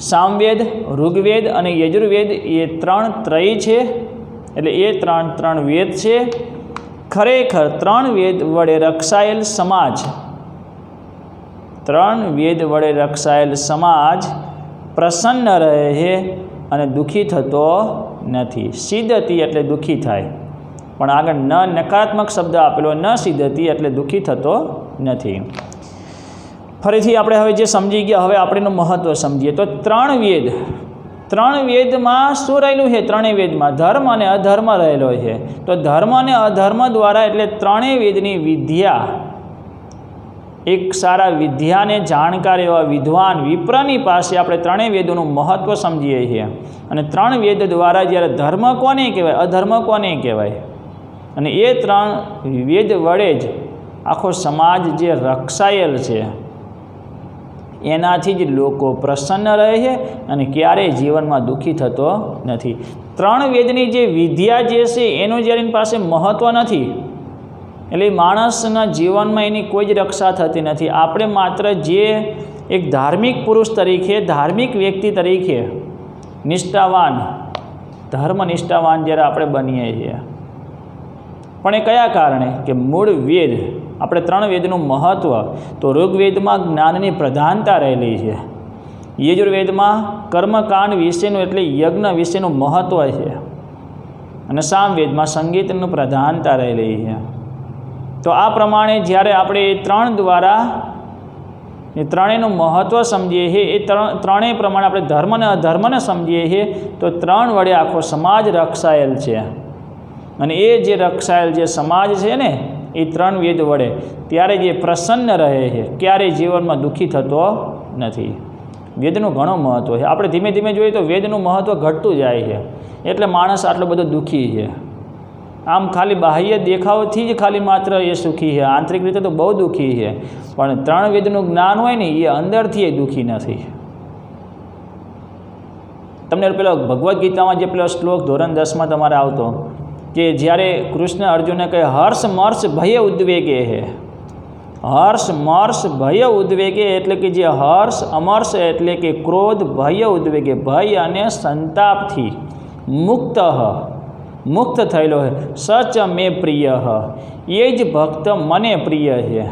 સામવેદ, ઋગ્વેદ અને યજુર્વેદ એ ત્રણ ત્રય છે એટલે એ ત્રણ વેદ છે. ખરેખર ત્રણ વેદ વડે રક્ષાયેલ સમાજ, ત્રણ વેદ વડે રક્ષાયેલ સમાજ પ્રસન્ન રહે છે અને દુઃખી થતો નથી. સિદ્ધતી એટલે દુઃખી થાય, પણ આગળ ન નકારાત્મક શબ્દ આપેલો. ન સિદ્ધતી એટલે દુઃખી થતો નથી. ફરીથી આપણે હવે જે સમજી ગયા, હવે આપણે એનું મહત્ત્વ સમજીએ. તો ત્રણ વેદમાં શું રહેલું છે? ત્રણેય વેદમાં ધર્મ અને અધર્મ રહેલો છે. તો ધર્મ અને અધર્મ દ્વારા એટલે ત્રણેય વેદની વિદ્યા, એક સારા વિદ્યાને જાણકાર એવા વિદ્વાન વિપ્રની પાસે આપણે ત્રણેય વેદોનું મહત્ત્વ સમજીએ છીએ. અને ત્રણ વેદ દ્વારા જ્યારે ધર્મ કોને કહેવાય, અધર્મ કોને કહેવાય, અને એ ત્રણ વેદ વડે જ આખો સમાજ જે રક્ષાયેલ છે એનાથી જ લોકો પ્રસન્ન રહે છે અને ક્યારેય જીવનમાં દુઃખી થતો નથી. ત્રણ વેદની જે વિદ્યા જે છે એનું જ્યારે એની પાસે મહત્ત્વ નથી એટલે માણસના જીવનમાં એની કોઈ જ રક્ષા થતી નથી. આપણે માત્ર જે એક ધાર્મિક પુરુષ તરીકે, ધાર્મિક વ્યક્તિ તરીકે નિષ્ઠાવાન, ધર્મનિષ્ઠાવાન જ્યારે આપણે બનીએ છીએ, પણ એ કયા કારણે? કે મૂળ વેદ, આપણે ત્રણ વેદનું મહત્ત્વ. તો ઋગ્વેદમાં જ્ઞાનની પ્રધાનતા રહેલી છે, યજુર્વેદમાં કર્મકાંડ વિશેનું એટલે યજ્ઞ વિશેનું મહત્ત્વ છે, અને સામવેદમાં સંગીતનું પ્રધાનતા રહેલી છે. તો આ પ્રમાણે જ્યારે આપણે એ ત્રણ દ્વારા એ ત્રણેયનું મહત્ત્વ સમજીએ છીએ, એ ત્રણેય પ્રમાણે આપણે ધર્મ અને અધર્મને સમજીએ છીએ, તો ત્રણ વડે આખો સમાજ રક્ષાયેલ છે. અને એ જે રક્ષાયેલ જે સમાજ છે ને એ ત્રણ વેદ વડે, ત્યારે જે પ્રસન્ન રહે છે, ક્યારેય જીવનમાં દુઃખી થતો નથી. વેદનું ઘણું મહત્ત્વ છે. આપણે ધીમે ધીમે જોઈએ તો વેદનું મહત્ત્વ ઘટતું જાય છે, એટલે માણસ આટલો બધો દુઃખી છે. આમ ખાલી બાહ્ય દેખાવથી જ ખાલી માત્ર એ સુખી છે, આંતરિક રીતે તો બહુ દુઃખી છે. પણ ત્રણ વેદનું જ્ઞાન હોય ને એ અંદરથી એ દુઃખી નથી. તમને પેલો ભગવદ્ ગીતામાં જે પેલો શ્લોક ધોરણ 10માં તમારે આવતો, કે જ્યારે કૃષ્ણ અર્જુનને કહે હર્ષ મર્ષ ભય ઉદ્વેગે હે. હર્ષ મર્ષ ભય ઉદ્વેગે એટલે કે જે હર્ષ, અમર્ષ એટલે કે ક્રોધ, ભય ઉદ્વેગે ભય અને સંતાપથી મુક્ત થયેલો છે. સચ મે પ્રિય, એ જ ભક્ત મને પ્રિય છે.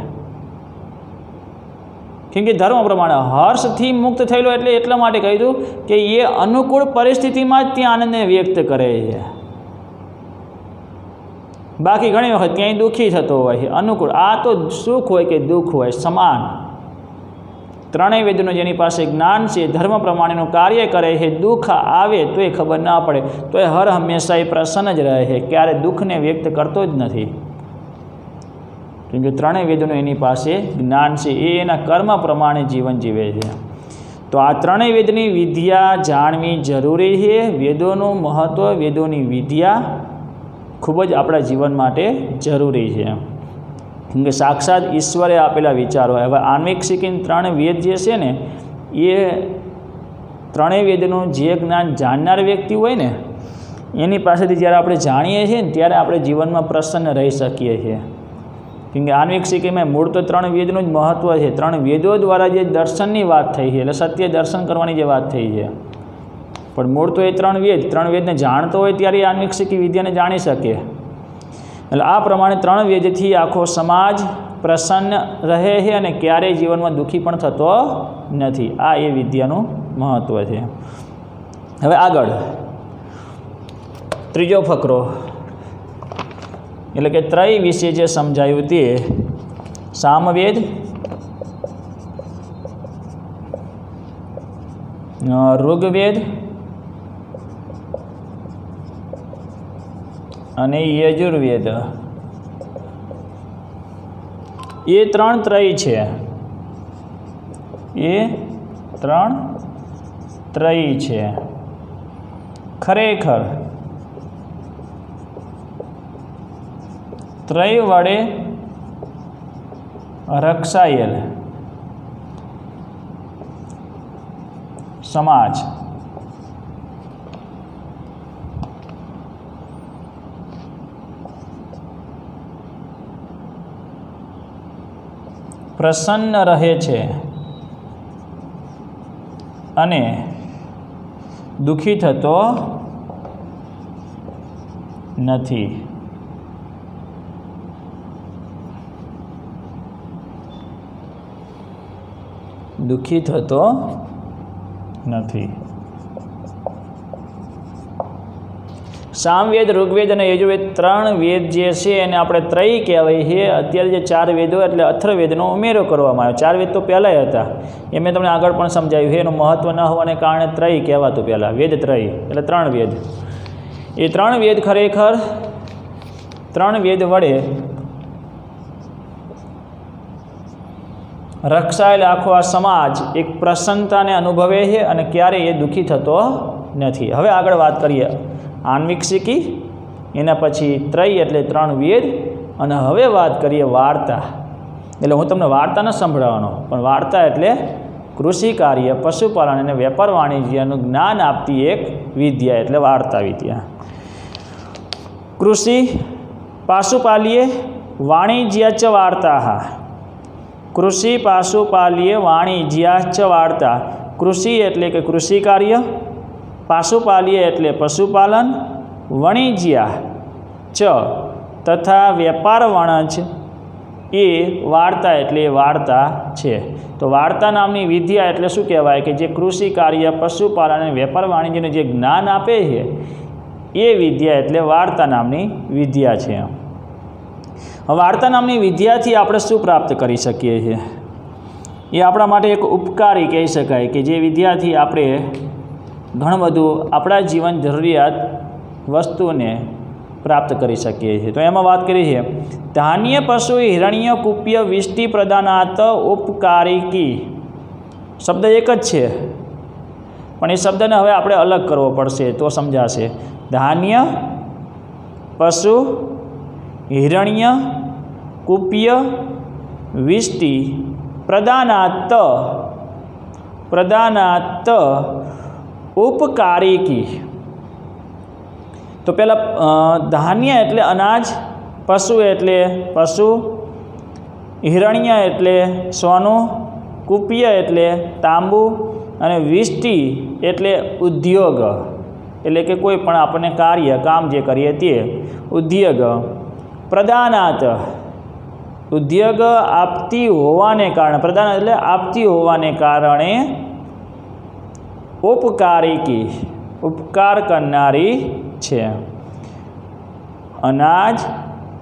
કેમ કે ધર્મ પ્રમાણે હર્ષથી મુક્ત થયેલો એટલે એટલા માટે કહ્યું કે એ અનુકૂળ પરિસ્થિતિમાં જ ત્યાં આનંદને વ્યક્ત કરે છે. બાકી ઘણી વખત ક્યાંય દુઃખી થતો હોય છે. અનુકૂળ, આ તો સુખ હોય કે દુઃખ હોય સમાન. ત્રણેય વેદનું જેની પાસે જ્ઞાન છે, ધર્મ પ્રમાણેનું કાર્ય કરે છે, દુઃખ આવે તો એ ખબર ના પડે, તો એ હર હંમેશા એ પ્રસન્ન જ રહે છે, ક્યારે દુઃખને વ્યક્ત કરતો જ નથી. કેમ કે ત્રણેય વેદનું એની પાસે જ્ઞાન છે, એ એના કર્મ પ્રમાણે જીવન જીવે છે. તો આ ત્રણેય વેદની વિદ્યા જાણવી જરૂરી છે. વેદોનું મહત્ત્વ, વેદોની વિદ્યા ખૂબ જ આપણા જીવન માટે જરૂરી છે, કેમ કે સાક્ષાત ઈશ્વરે આપેલા વિચારો. હવે આન્વિક શીખીને 3 વેદ જે છે ને, એ ત્રણેય વેદનું જે જ્ઞાન જાણનાર વ્યક્તિ હોય ને, એની પાસેથી જ્યારે આપણે જાણીએ છીએ ને, ત્યારે આપણે જીવનમાં પ્રસન્ન રહી શકીએ છીએ. કેમ કે આન્વિક શીખીમાં મૂળ તો 3 વેદનું જ મહત્ત્વ છે. 3 વેદો દ્વારા જે દર્શનની વાત થઈ છે, એટલે સત્ય દર્શન કરવાની જે વાત થઈ છે, પણ મૂળ તો એ 3 વેદને જાણતો હોય ત્યારે આન્વિક શીખી વિદ્યાને જાણી શકે. એટલે આ પ્રમાણે 3 વેદથી આખો સમાજ પ્રસન્ન રહે છે અને ક્યારેય જીવનમાં દુઃખી પણ થતો નથી. આ એ વિદ્યાનું મહત્ત્વ છે. હવે આગળ ત્રીજો ફકરો, એટલે કે ત્રય વિશે જે સમજાયું તે સામવેદ, ઋગ્વેદ અને યજુર્વેદ, એ 3 ત્રય છે. એ 3 ત્રય છે. ખરેખર ત્રય વડે રક્ષાયેલ સમાજ પ્રસન્ન રહે છે અને દુઃખી થતો નથી. દુઃખી થતો નથી. સામવેદ, ઋગ્વેદ અને યજુર્વેદ 3 વેદ જે છે એને આપણે ત્રય કહેવાય છે. અત્યારે જે 4 વેદો એટલે અથર્વવેદનો ઉમેરો કરવામાં આવ્યો. 4 વેદ તો પહેલાંય હતા, એ મેં તમને આગળ પણ સમજાવ્યું છે. એનું મહત્ત્વ ન હોવાને કારણે ત્રય કહેવાતું પહેલાં, વેદ ત્રય એટલે 3 વેદ. એ 3 વેદ ખરેખર 3 વેદ વડે રક્ષાયેલ આખો આ સમાજ એક પ્રસન્નતાને અનુભવે છે અને ક્યારેય એ દુઃખી થતો નથી. હવે આગળ વાત કરીએ આન્વિક શીખી, એના પછી ત્રય એટલે 3 વેદ, અને હવે વાત કરીએ વાર્તા. એટલે હું તમને વાર્તા ન સંભળાવવાનો, પણ વાર્તા એટલે કૃષિ કાર્ય, પશુપાલન અને વેપાર વાણિજ્યનું જ્ઞાન આપતી એક વિદ્યા, એટલે વાર્તા વિદ્યા. કૃષિ પાશુપાલ્યે વાણિજ્યાચ વાર્તા. કૃષિ પાશુપાલ્યે વાણિજ્યાચ વાર્તા. કૃષિ એટલે કે કૃષિ કાર્ય, પાશુપાલ્ય એટલે પશુપાલન, વણિજ્યા ચ તથા વેપાર વાણિજ એ વાર્તા એટલે વાર્તા છે. તો વાર્તા નામની વિદ્યા એટલે શું કહેવાય કે જે કૃષિ કાર્ય, પશુપાલન અને વેપાર વાણિજ્યનું જે જ્ઞાન આપે છે, એ વિદ્યા એટલે વાર્તા નામની વિદ્યા છે. વાર્તા નામની વિદ્યાથી આપણે શું પ્રાપ્ત કરી શકીએ છીએ? એ આપણા માટે એક ઉપકારી કહી શકાય કે જે વિદ્યાથી આપણે ઘણું બધું આપણા જીવન જરૂરિયાત વસ્તુને પ્રાપ્ત કરી શકીએ છીએ. તો એમાં વાત કરી છે ધાન્ય પશુ હિરણ્ય કુપ્ય વિષ્ટિ પ્રદાનાત ઉપકારિકી. શબ્દ એક જ છે, પણ એ શબ્દને હવે આપણે અલગ કરવો પડશે તો સમજાશે. ધાન્ય પશુ હિરણ્ય કુપ્ય વિષ્ટિ પ્રદાનાત ઉપકારિકી. તો પહેલાં ધાન્ય એટલે અનાજ, પશુ એટલે પશુ, હિરણ્ય એટલે સોનું, કુપ્ય એટલે તાંબુ, અને વિષ્ટિ એટલે ઉદ્યોગ, એટલે કે કોઈ પણ આપણને કાર્ય કામ જે કરીએ તે ઉદ્યોગ. પ્રદાનાત ઉદ્યોગ આપતી હોવાને કારણે, પ્રદાન એટલે આપતી હોવાને કારણે ઉપકારિકી ઉપકાર કરનારી છે. અનાજ,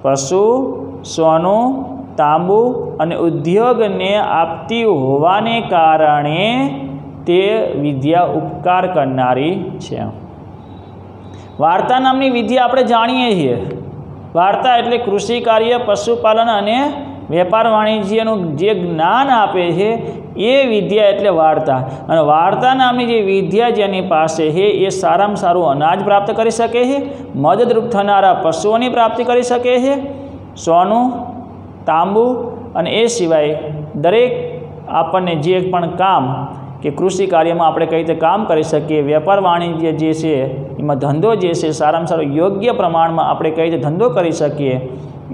પશુ, સોનું, તાંબુ અને ઉદ્યોગને આપતી હોવાને કારણે તે વિદ્યા ઉપકાર કરનારી છે. વાર્તા નામની વિદ્યા આપણે જાણીએ છીએ. વાર્તા એટલે કૃષિ કાર્ય, પશુપાલન અને વેપાર વાણિજ્યનું જે જ્ઞાન આપે છે એ વિદ્યા એટલે વાર્તા. અને વાર્તા નામની જે વિદ્યા જેની પાસે છે એ સારામાં સારું અનાજ પ્રાપ્ત કરી શકે છે, મદદરૂપ થનારા પશુઓની પ્રાપ્તિ કરી શકે છે, સોનું, તાંબુ અને એ સિવાય દરેક આપણને જે પણ કામ કે કૃષિ કાર્યમાં આપણે કઈ રીતે કામ કરી શકીએ, વેપાર વાણિજ્ય જે છે એમાં ધંધો જે છે સારામાં સારો યોગ્ય પ્રમાણમાં આપણે કઈ રીતે ધંધો કરી શકીએ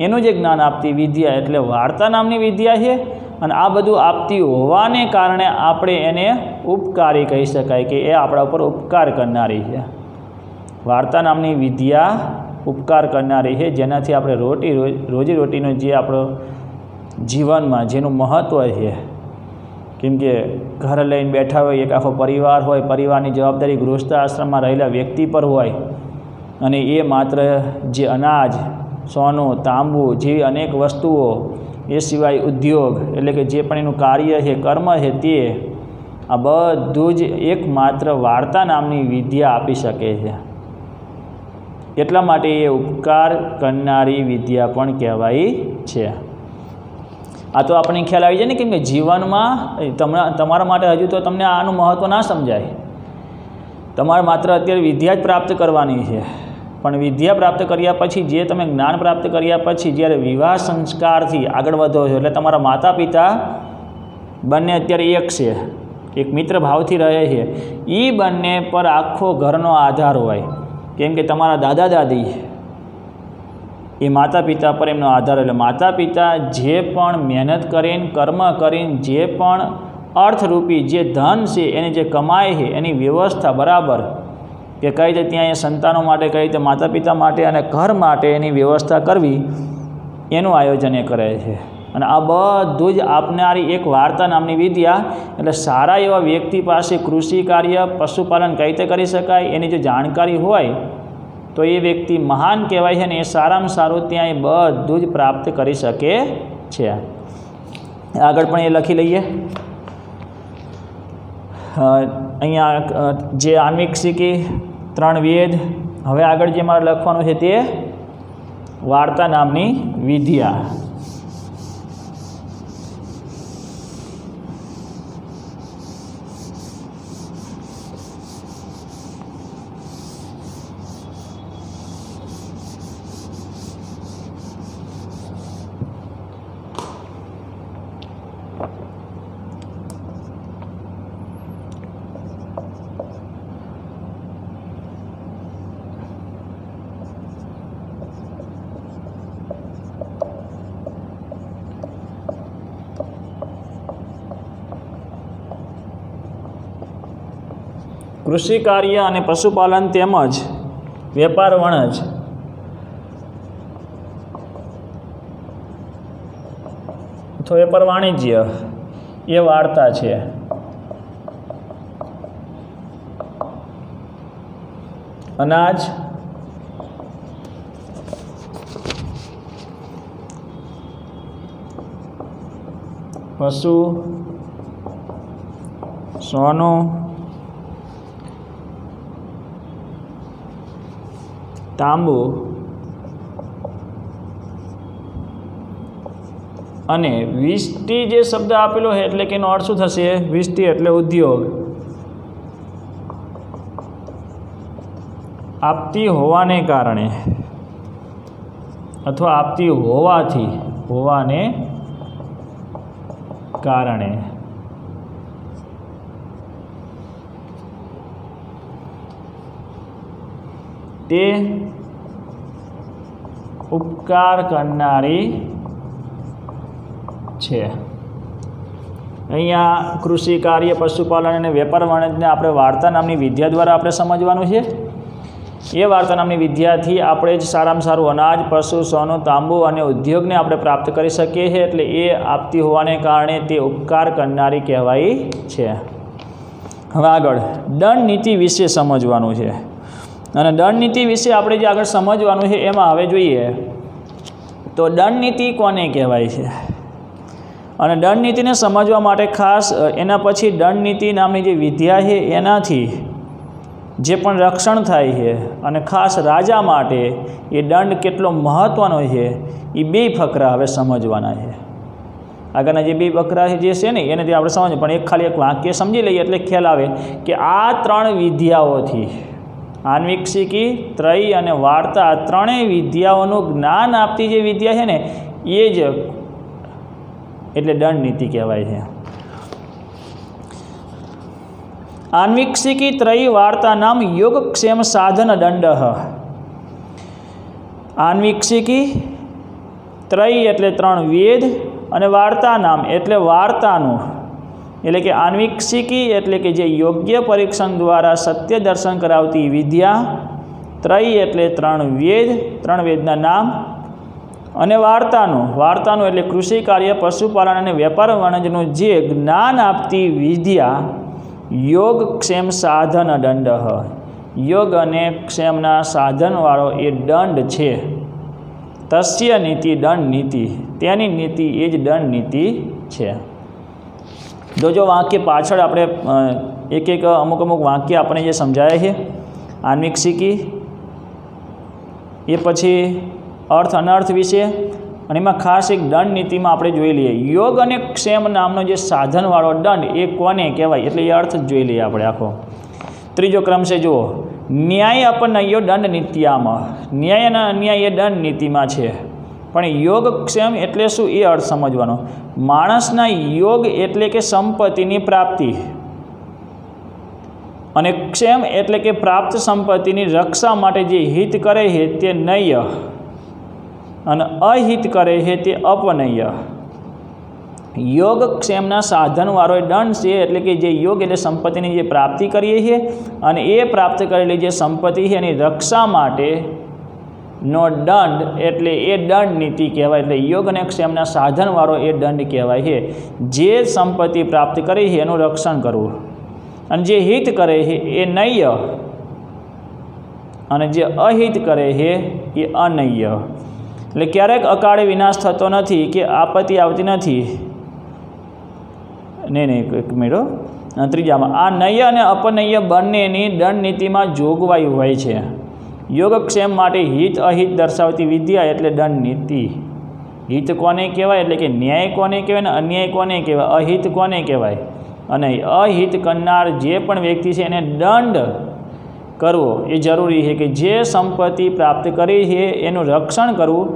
એનું જે જ્ઞાન આપતી વિદ્યા એટલે વાર્તા નામની વિદ્યા છે. અને આ બધું આપતી હોવાને કારણે આપણે એને ઉપકારી કહી શકાય કે એ આપણા ઉપર ઉપકાર કરનારી છે. વાર્તા નામની વિદ્યા ઉપકાર કરનારી છે, જેનાથી આપણે રોજીરોટીનો જે આપણો જીવનમાં જેનું મહત્ત્વ છે, કેમ કે ઘર લઈને બેઠા હોય, એક આખો પરિવાર હોય, પરિવારની જવાબદારી ગૃહસ્થ આશ્રમમાં રહેલા વ્યક્તિ પર હોય અને એ માત્ર જે અનાજ, સોનું, તાંબુ જેવી અનેક વસ્તુઓ, એ સિવાય ઉદ્યોગ એટલે કે જે પણ એનું કાર્ય છે, કર્મ છે, તે આ બધું જ એકમાત્ર વાર્તા નામની વિદ્યા આપી શકે છે. એટલા માટે એ ઉપકાર કરનારી વિદ્યા પણ કહેવાય છે. આ તો આપણને ખ્યાલ આવી જાય ને, કેમ કે જીવનમાં તમારા માટે હજુ તો તમને આનું મહત્ત્વ ના સમજાય. તમારે માત્ર અત્યારે વિદ્યા જ પ્રાપ્ત કરવાની છે, પણ વિદ્યા પ્રાપ્ત કર્યા પછી જે તમે જ્ઞાન પ્રાપ્ત કર્યા પછી જ્યારે વિવાહ સંસ્કારથી આગળ વધો છો એટલે તમારા માતા પિતા બંને અત્યારે એક છે, એક મિત્ર ભાવથી રહે છે, એ બંને પર આખો ઘરનો આધાર હોય. કેમ કે તમારા દાદા દાદી એ માતા પિતા પર એમનો આધાર, એટલે માતા પિતા જે પણ મહેનત કરીને, કર્મ કરીને, જે પણ અર્થરૂપી જે ધન છે એને જે કમાય છે એની વ્યવસ્થા બરાબર કે કઈ રીતે ત્યાં સંતાનો માટે, કઈ રીતે માતા પિતા માટે અને ઘર માટે એની વ્યવસ્થા કરવી એનું આયોજન એ કરે છે. અને આ બધું જ આપનારી એક વાર્તા નામની વિદ્યા. એટલે સારા એવા વ્યક્તિ પાસે કૃષિ કાર્ય, પશુપાલન કઈ રીતે કરી શકાય એની જો જાણકારી હોય તો એ વ્યક્તિ મહાન કહેવાય છે, ને એ સારામાં સારું ત્યાં એ બધું જ પ્રાપ્ત કરી શકે છે. આગળ પણ એ લખી લઈએ. અહીંયા જે આન્વિક શીખી 3 વેદ. હવે આગળ જે મારે લખવાનું છે તે વાર્તા નામની વિદ્યા. કૃષિ કાર્ય અને પશુપાલન તેમજ વેપાર વણજ અથવા વેપાર વાણિજ્ય એ વાર્તા છે. અનાજ, પશુ, સોનું, તાંબુ અને વિષ્ટિ જે શબ્દ આપેલો છે એટલે કે એનો અર્થ શું થશે? વિષ્ટિ એટલે ઉદ્યોગ. આપતી હોવાને કારણે અથવા આપતી હોવાને કારણે તે ઉપકાર કરનારી છે. અહીંયા કૃષિ કાર્ય, પશુપાલન અને વેપાર વાણિજ્યને આપણે વાર્તા નામની વિદ્યા દ્વારા આપણે સમજવાનું છે. એ વાર્તા નામની વિદ્યાથી આપણે જ સારામાં સારું અનાજ, પશુ, સોનું, તાંબુ અને ઉદ્યોગને આપણે પ્રાપ્ત કરી શકીએ છીએ. એટલે એ આપતી હોવાને કારણે તે ઉપકાર કરનારી કહેવાય છે. હવે આગળ દંડ નીતિ વિશે સમજવાનું છે. અને દંડ નીતિ વિશે આપણે જે આગળ સમજવાનું છે એમાં હવે જોઈએ તો દંડ નીતિ કોને કહેવાય છે. અને દંડ નીતિને સમજવા માટે ખાસ એના પછી દંડ નીતિ નામની જે વિદ્યા છે એનાથી જે પણ રક્ષણ થાય છે અને ખાસ રાજા માટે એ દંડ કેટલો મહત્ત્વનો છે એ બે ફકરા હવે સમજવાના છે. આગળના જે બે બકરા જે છે ને એનાથી આપણે સમજીએ, પણ એક ખાલી એક વાક્ય સમજી લઈએ એટલે ખ્યાલ આવે કે આ ત્રણ વિદ્યાઓથી આન્વિક્ષિકી, ત્રયી અને વાર્તા, આ ત્રણેય વિદ્યાઓનું જ્ઞાન આપતી જે વિદ્યા છે ને એ જ એટલે દંડ નીતિ કહેવાય છે. આન્વિક્ષિકી ત્રયી વાર્તા નામ યોગક્ષેમ સાધન દંડ. આન્વિક્ષિકી, ત્રયી એટલે ત્રણ વેદ, અને વાર્તા નામ એટલે વાર્તાનું, એટલે કે આન્વિક્ષિકી એટલે કે જે યોગ્ય પરીક્ષણ દ્વારા સત્ય દર્શન કરાવતી વિદ્યા, ત્રયી એટલે ત્રણ વેદના નામ, અને વાર્તાનું એટલે કૃષિ કાર્ય, પશુપાલન અને વેપાર વાણિજ્યનું જે જ્ઞાન આપતી વિદ્યા યોગ ક્ષેમ સાધન દંડ. યોગ અને ક્ષેમના સાધનવાળો એ દંડ છે. તસ્ય નીતિ દંડ નીતિ, તેની નીતિ એ જ દંડ નીતિ છે. જો વાક્ય પાછળ આપણે એક અમુક વાક્ય આપણે જે સમજાય છે, આન્વિક્ષિકી, એ પછી અર્થ અનર્થ વિશે, અને એમાં ખાસ એક દંડ નીતિમાં આપણે જોઈ લઈએ યોગ અને ક્ષેમ નામનો જે સાધનવાળો દંડ એ કોને કહેવાય, એટલે એ અર્થ જોઈ લઈએ આપણે આખો. ત્રીજો ક્રમ છે જુઓ, ન્યાય અપનયો દંડ નીત્યામાં. ન્યાય અને અન્યાય એ દંડ નીતિમાં છે, પણ યોગ ક્ષેમ એટલે શું એ અર્થ સમજવાનો. માણસના યોગ એટલે કે સંપત્તિની પ્રાપ્તિ, અને ક્ષેમ એટલે કે પ્રાપ્ત સંપત્તિની રક્ષા માટે જે હિત કરે છે તે નય્ય, અને અહિત કરે છે તે અપનય્ય. યોગ ક્ષેમના સાધનવાળો દંડ છે, એટલે કે જે યોગ એટલે સંપત્તિની જે પ્રાપ્તિ કરીએ છીએ અને એ પ્રાપ્ત કરેલી જે સંપત્તિ છે એની રક્ષા માટેનો દંડ એટલે એ દંડ નીતિ કહેવાય. એટલે યોગ અને ક્ષેમના સાધનવાળો એ દંડ કહેવાય છે. જે સંપત્તિ પ્રાપ્ત કરી છે એનું રક્ષણ કરવું, અને જે હિત કરે છે એ નય્ય, અને જે અહિત કરે છે એ અનય્ય. એટલે ક્યારેક અકાળે વિનાશ થતો નથી કે આપત્તિ આવતી નથી. નહીં એક મિનિટ, ત્રીજામાં આ નય્ય અને અપનય્ય બંનેની દંડ નીતિમાં જોગવાઈ હોય છે. યોગક્ષેમ માટે હિત અહિત દર્શાવતી વિદ્યા એટલે દંડ નીતિ. હિત કોને કહેવાય એટલે કે ન્યાય કોને કહેવાય, ને અન્યાય કોને કહેવાય, અહિત કોને કહેવાય. અને અહિત કરનાર જે પણ વ્યક્તિ છે એને દંડ કરવો એ જરૂરી છે, કે જે સંપત્તિ પ્રાપ્ત કરી છે એનું રક્ષણ કરવું,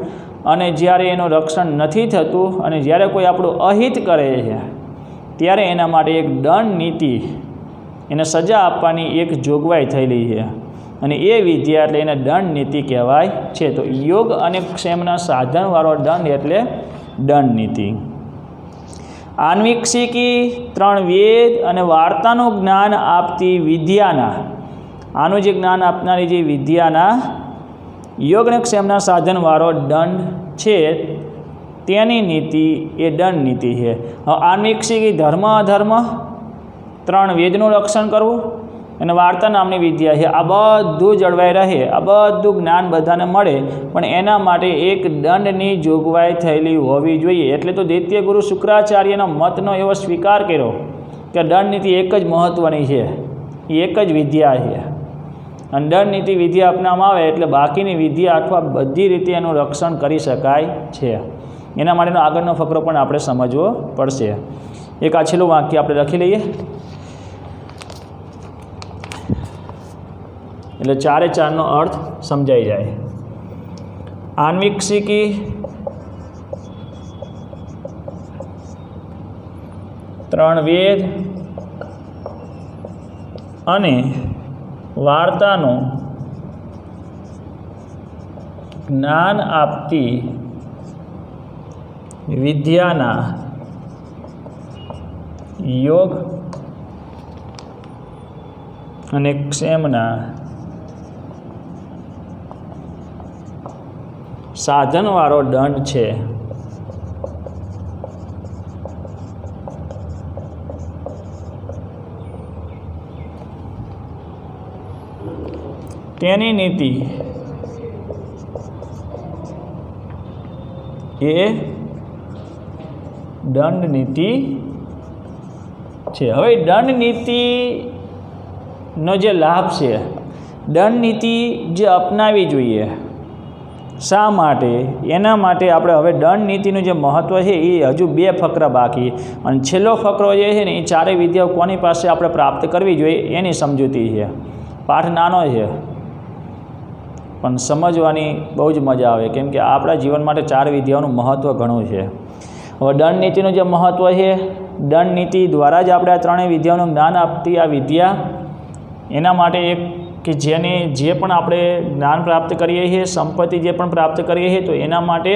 અને જ્યારે એનું રક્ષણ નથી થતું અને જ્યારે કોઈ આપણું અહિત કરે છે ત્યારે એના માટે એક દંડ નીતિ, એને સજા આપવાની એક જોગવાઈ થયેલી છે, અને એ વિદ્યા એટલે એને દંડ નીતિ કહેવાય છે. તો યોગ અને ક્ષેમના સાધનવાળો દંડ એટલે દંડ નીતિ. આન્વિક્ષિકી, ત્રણ વેદ અને વાર્તાનું જ્ઞાન આપતી વિદ્યાના, આનું જે જ્ઞાન આપનારી જે વિદ્યાના યોગ અને ક્ષેમના સાધનવાળો દંડ છે તેની નીતિ એ દંડ નીતિ છે. આન્વિક્ષિકી ધર્મ અધર્મ, ત્રણ વેદનું રક્ષણ કરવું, અને વાર્તા નામની વિદ્યા છે. આ બધું જળવાઈ રહે, આ બધું જ્ઞાન બધાને મળે, પણ એના માટે એક દંડની જોગવાઈ થયેલી હોવી જોઈએ. એટલે તો દ્વિતીય ગુરુ શુક્રાચાર્યના મતનો એવો સ્વીકાર કર્યો કે દંડ નીતિ એક જ મહત્ત્વની છે, એ એક જ વિદ્યા છે. અને દંડ નીતિ વિદ્યા અપનાવવામાં આવે એટલે બાકીની વિદ્યા અથવા બધી રીતે એનું રક્ષણ કરી શકાય છે. એના માટેનો આગળનો ફકરો પણ આપણે સમજવો પડશે. એક આ છેલ્લું વાક્ય આપણે લખી લઈએ, એટલે ચારે ચારનો અર્થ સમજાઈ જાય. આન્વિક્ષિકી, ત્રણ વેદ અને વાર્તાનું જ્ઞાન આપતી વિદ્યાના યોગ અને ક્ષેમના સાધનવાળો દંડ છે. તેની નીતિ એ દંડ નીતિ છે. હવે દંડ નીતિનો જે લાભ છે, દંડ નીતિ જે અપનાવી જોઈએ, શા માટે? એના માટે આપણે હવે દંડ નીતિનું જે મહત્ત્વ છે એ હજુ 2 ફકરા બાકી, અને છેલ્લો ફકરો જે છે ને એ ચારેય વિદ્યાઓ કોની પાસે આપણે પ્રાપ્ત કરવી જોઈએ એની સમજૂતી છે. પાઠ નાનો છે પણ સમજવાની બહુ જ મજા આવે, કેમ કે આપણા જીવન માટે 4 વિદ્યાઓનું મહત્ત્વ ઘણું છે. હવે દંડ નીતિનું જે મહત્ત્વ છે, દંડ નીતિ દ્વારા જ આપણે આ 3 વિદ્યાઓનું જ્ઞાન આપતી આ વિદ્યા, એના માટે એક કે જે પણ આપણે જ્ઞાન પ્રાપ્ત કરીએ છીએ, સંપત્તિ જે પણ પ્રાપ્ત કરીએ છીએ, તો એના માટે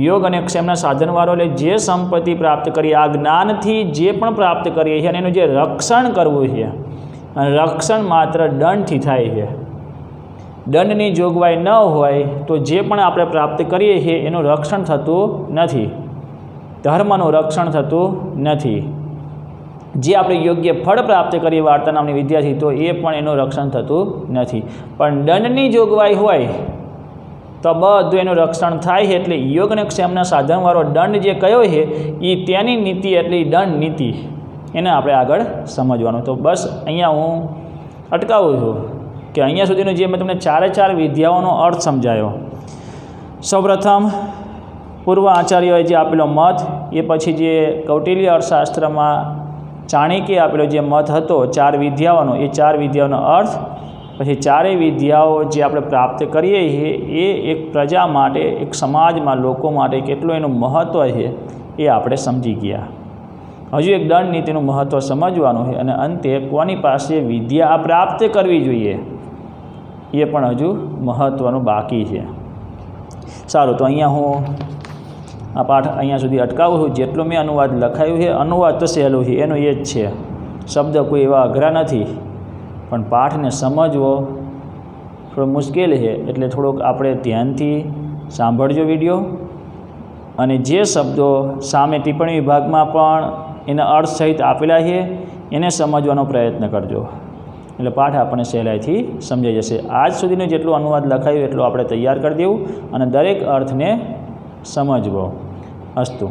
યોગ અને ક્ષેમના સાધનવાળો, એટલે જે સંપત્તિ પ્રાપ્ત કરીએ આ જ્ઞાનથી જે પણ પ્રાપ્ત કરીએ છીએ અને એનું જે રક્ષણ કરવું છે, અને રક્ષણ માત્ર દંડથી થાય છે. દંડની જોગવાઈ ન હોય તો જે પણ આપણે પ્રાપ્ત કરીએ છીએ એનું રક્ષણ થતું નથી, ધર્મનું રક્ષણ થતું નથી. જે આપણે યોગ્ય ફળ પ્રાપ્ત કરીએ વાર્તા નામની વિદ્યાથી, તો એ પણ એનું રક્ષણ થતું નથી. પણ દંડની જોગવાઈ હોય તો બધું એનું રક્ષણ થાય છે. એટલે યોગ અને ક્ષેમના સાધનવાળો દંડ જે કયો છે એ તેની નીતિ એટલે દંડ નીતિ, એને આપણે આગળ સમજવાનું. તો બસ અહીંયા હું અટકાવું છું કે અહીંયા સુધીનું જે મેં તમને 4 વિદ્યાઓનો અર્થ સમજાયો. સૌપ્રથમ પૂર્વ આચાર્યોએ જે આપેલો મત, એ પછી જે કૌટિલ્ય અર્થશાસ્ત્રમાં ચાણક્યે આપેલો જે મત હતો 4 વિદ્યાઓનો, એ 4 વિદ્યાઓનો અર્થ, પછી 4 વિદ્યાઓ જે આપણે પ્રાપ્ત કરીએ છીએ એ એક પ્રજા માટે, એક સમાજમાં લોકો માટે કેટલું એનું મહત્ત્વ છે એ આપણે સમજી ગયા. હજુ એક દંડ નીતિનું મહત્ત્વ સમજવાનું છે, અને અંતે કોની પાસે વિદ્યા આ પ્રાપ્ત કરવી જોઈએ એ પણ હજુ મહત્ત્વનું બાકી છે. સારું, તો અહીંયા હું આ પાઠ અહીંયા સુધી અટકાવું છું. જેટલું મેં અનુવાદ લખાયું છે, અનુવાદ તો સહેલું છે, એનું એ જ છે, શબ્દ કોઈ એવા અઘરા નથી, પણ પાઠને સમજવો થોડો મુશ્કેલ છે. એટલે થોડોક આપણે ધ્યાનથી સાંભળજો વિડીયો, અને જે શબ્દો સામે ટિપ્પણી વિભાગમાં પણ એના અર્થ સહિત આપેલા છે એને સમજવાનો પ્રયત્ન કરજો, એટલે પાઠ આપણને સહેલાઈથી સમજાઈ જશે. આજ સુધીનું જેટલું અનુવાદ લખાયું એટલું આપણે તૈયાર કરી દેવું અને દરેક અર્થને સમજવો. અસ્તુ.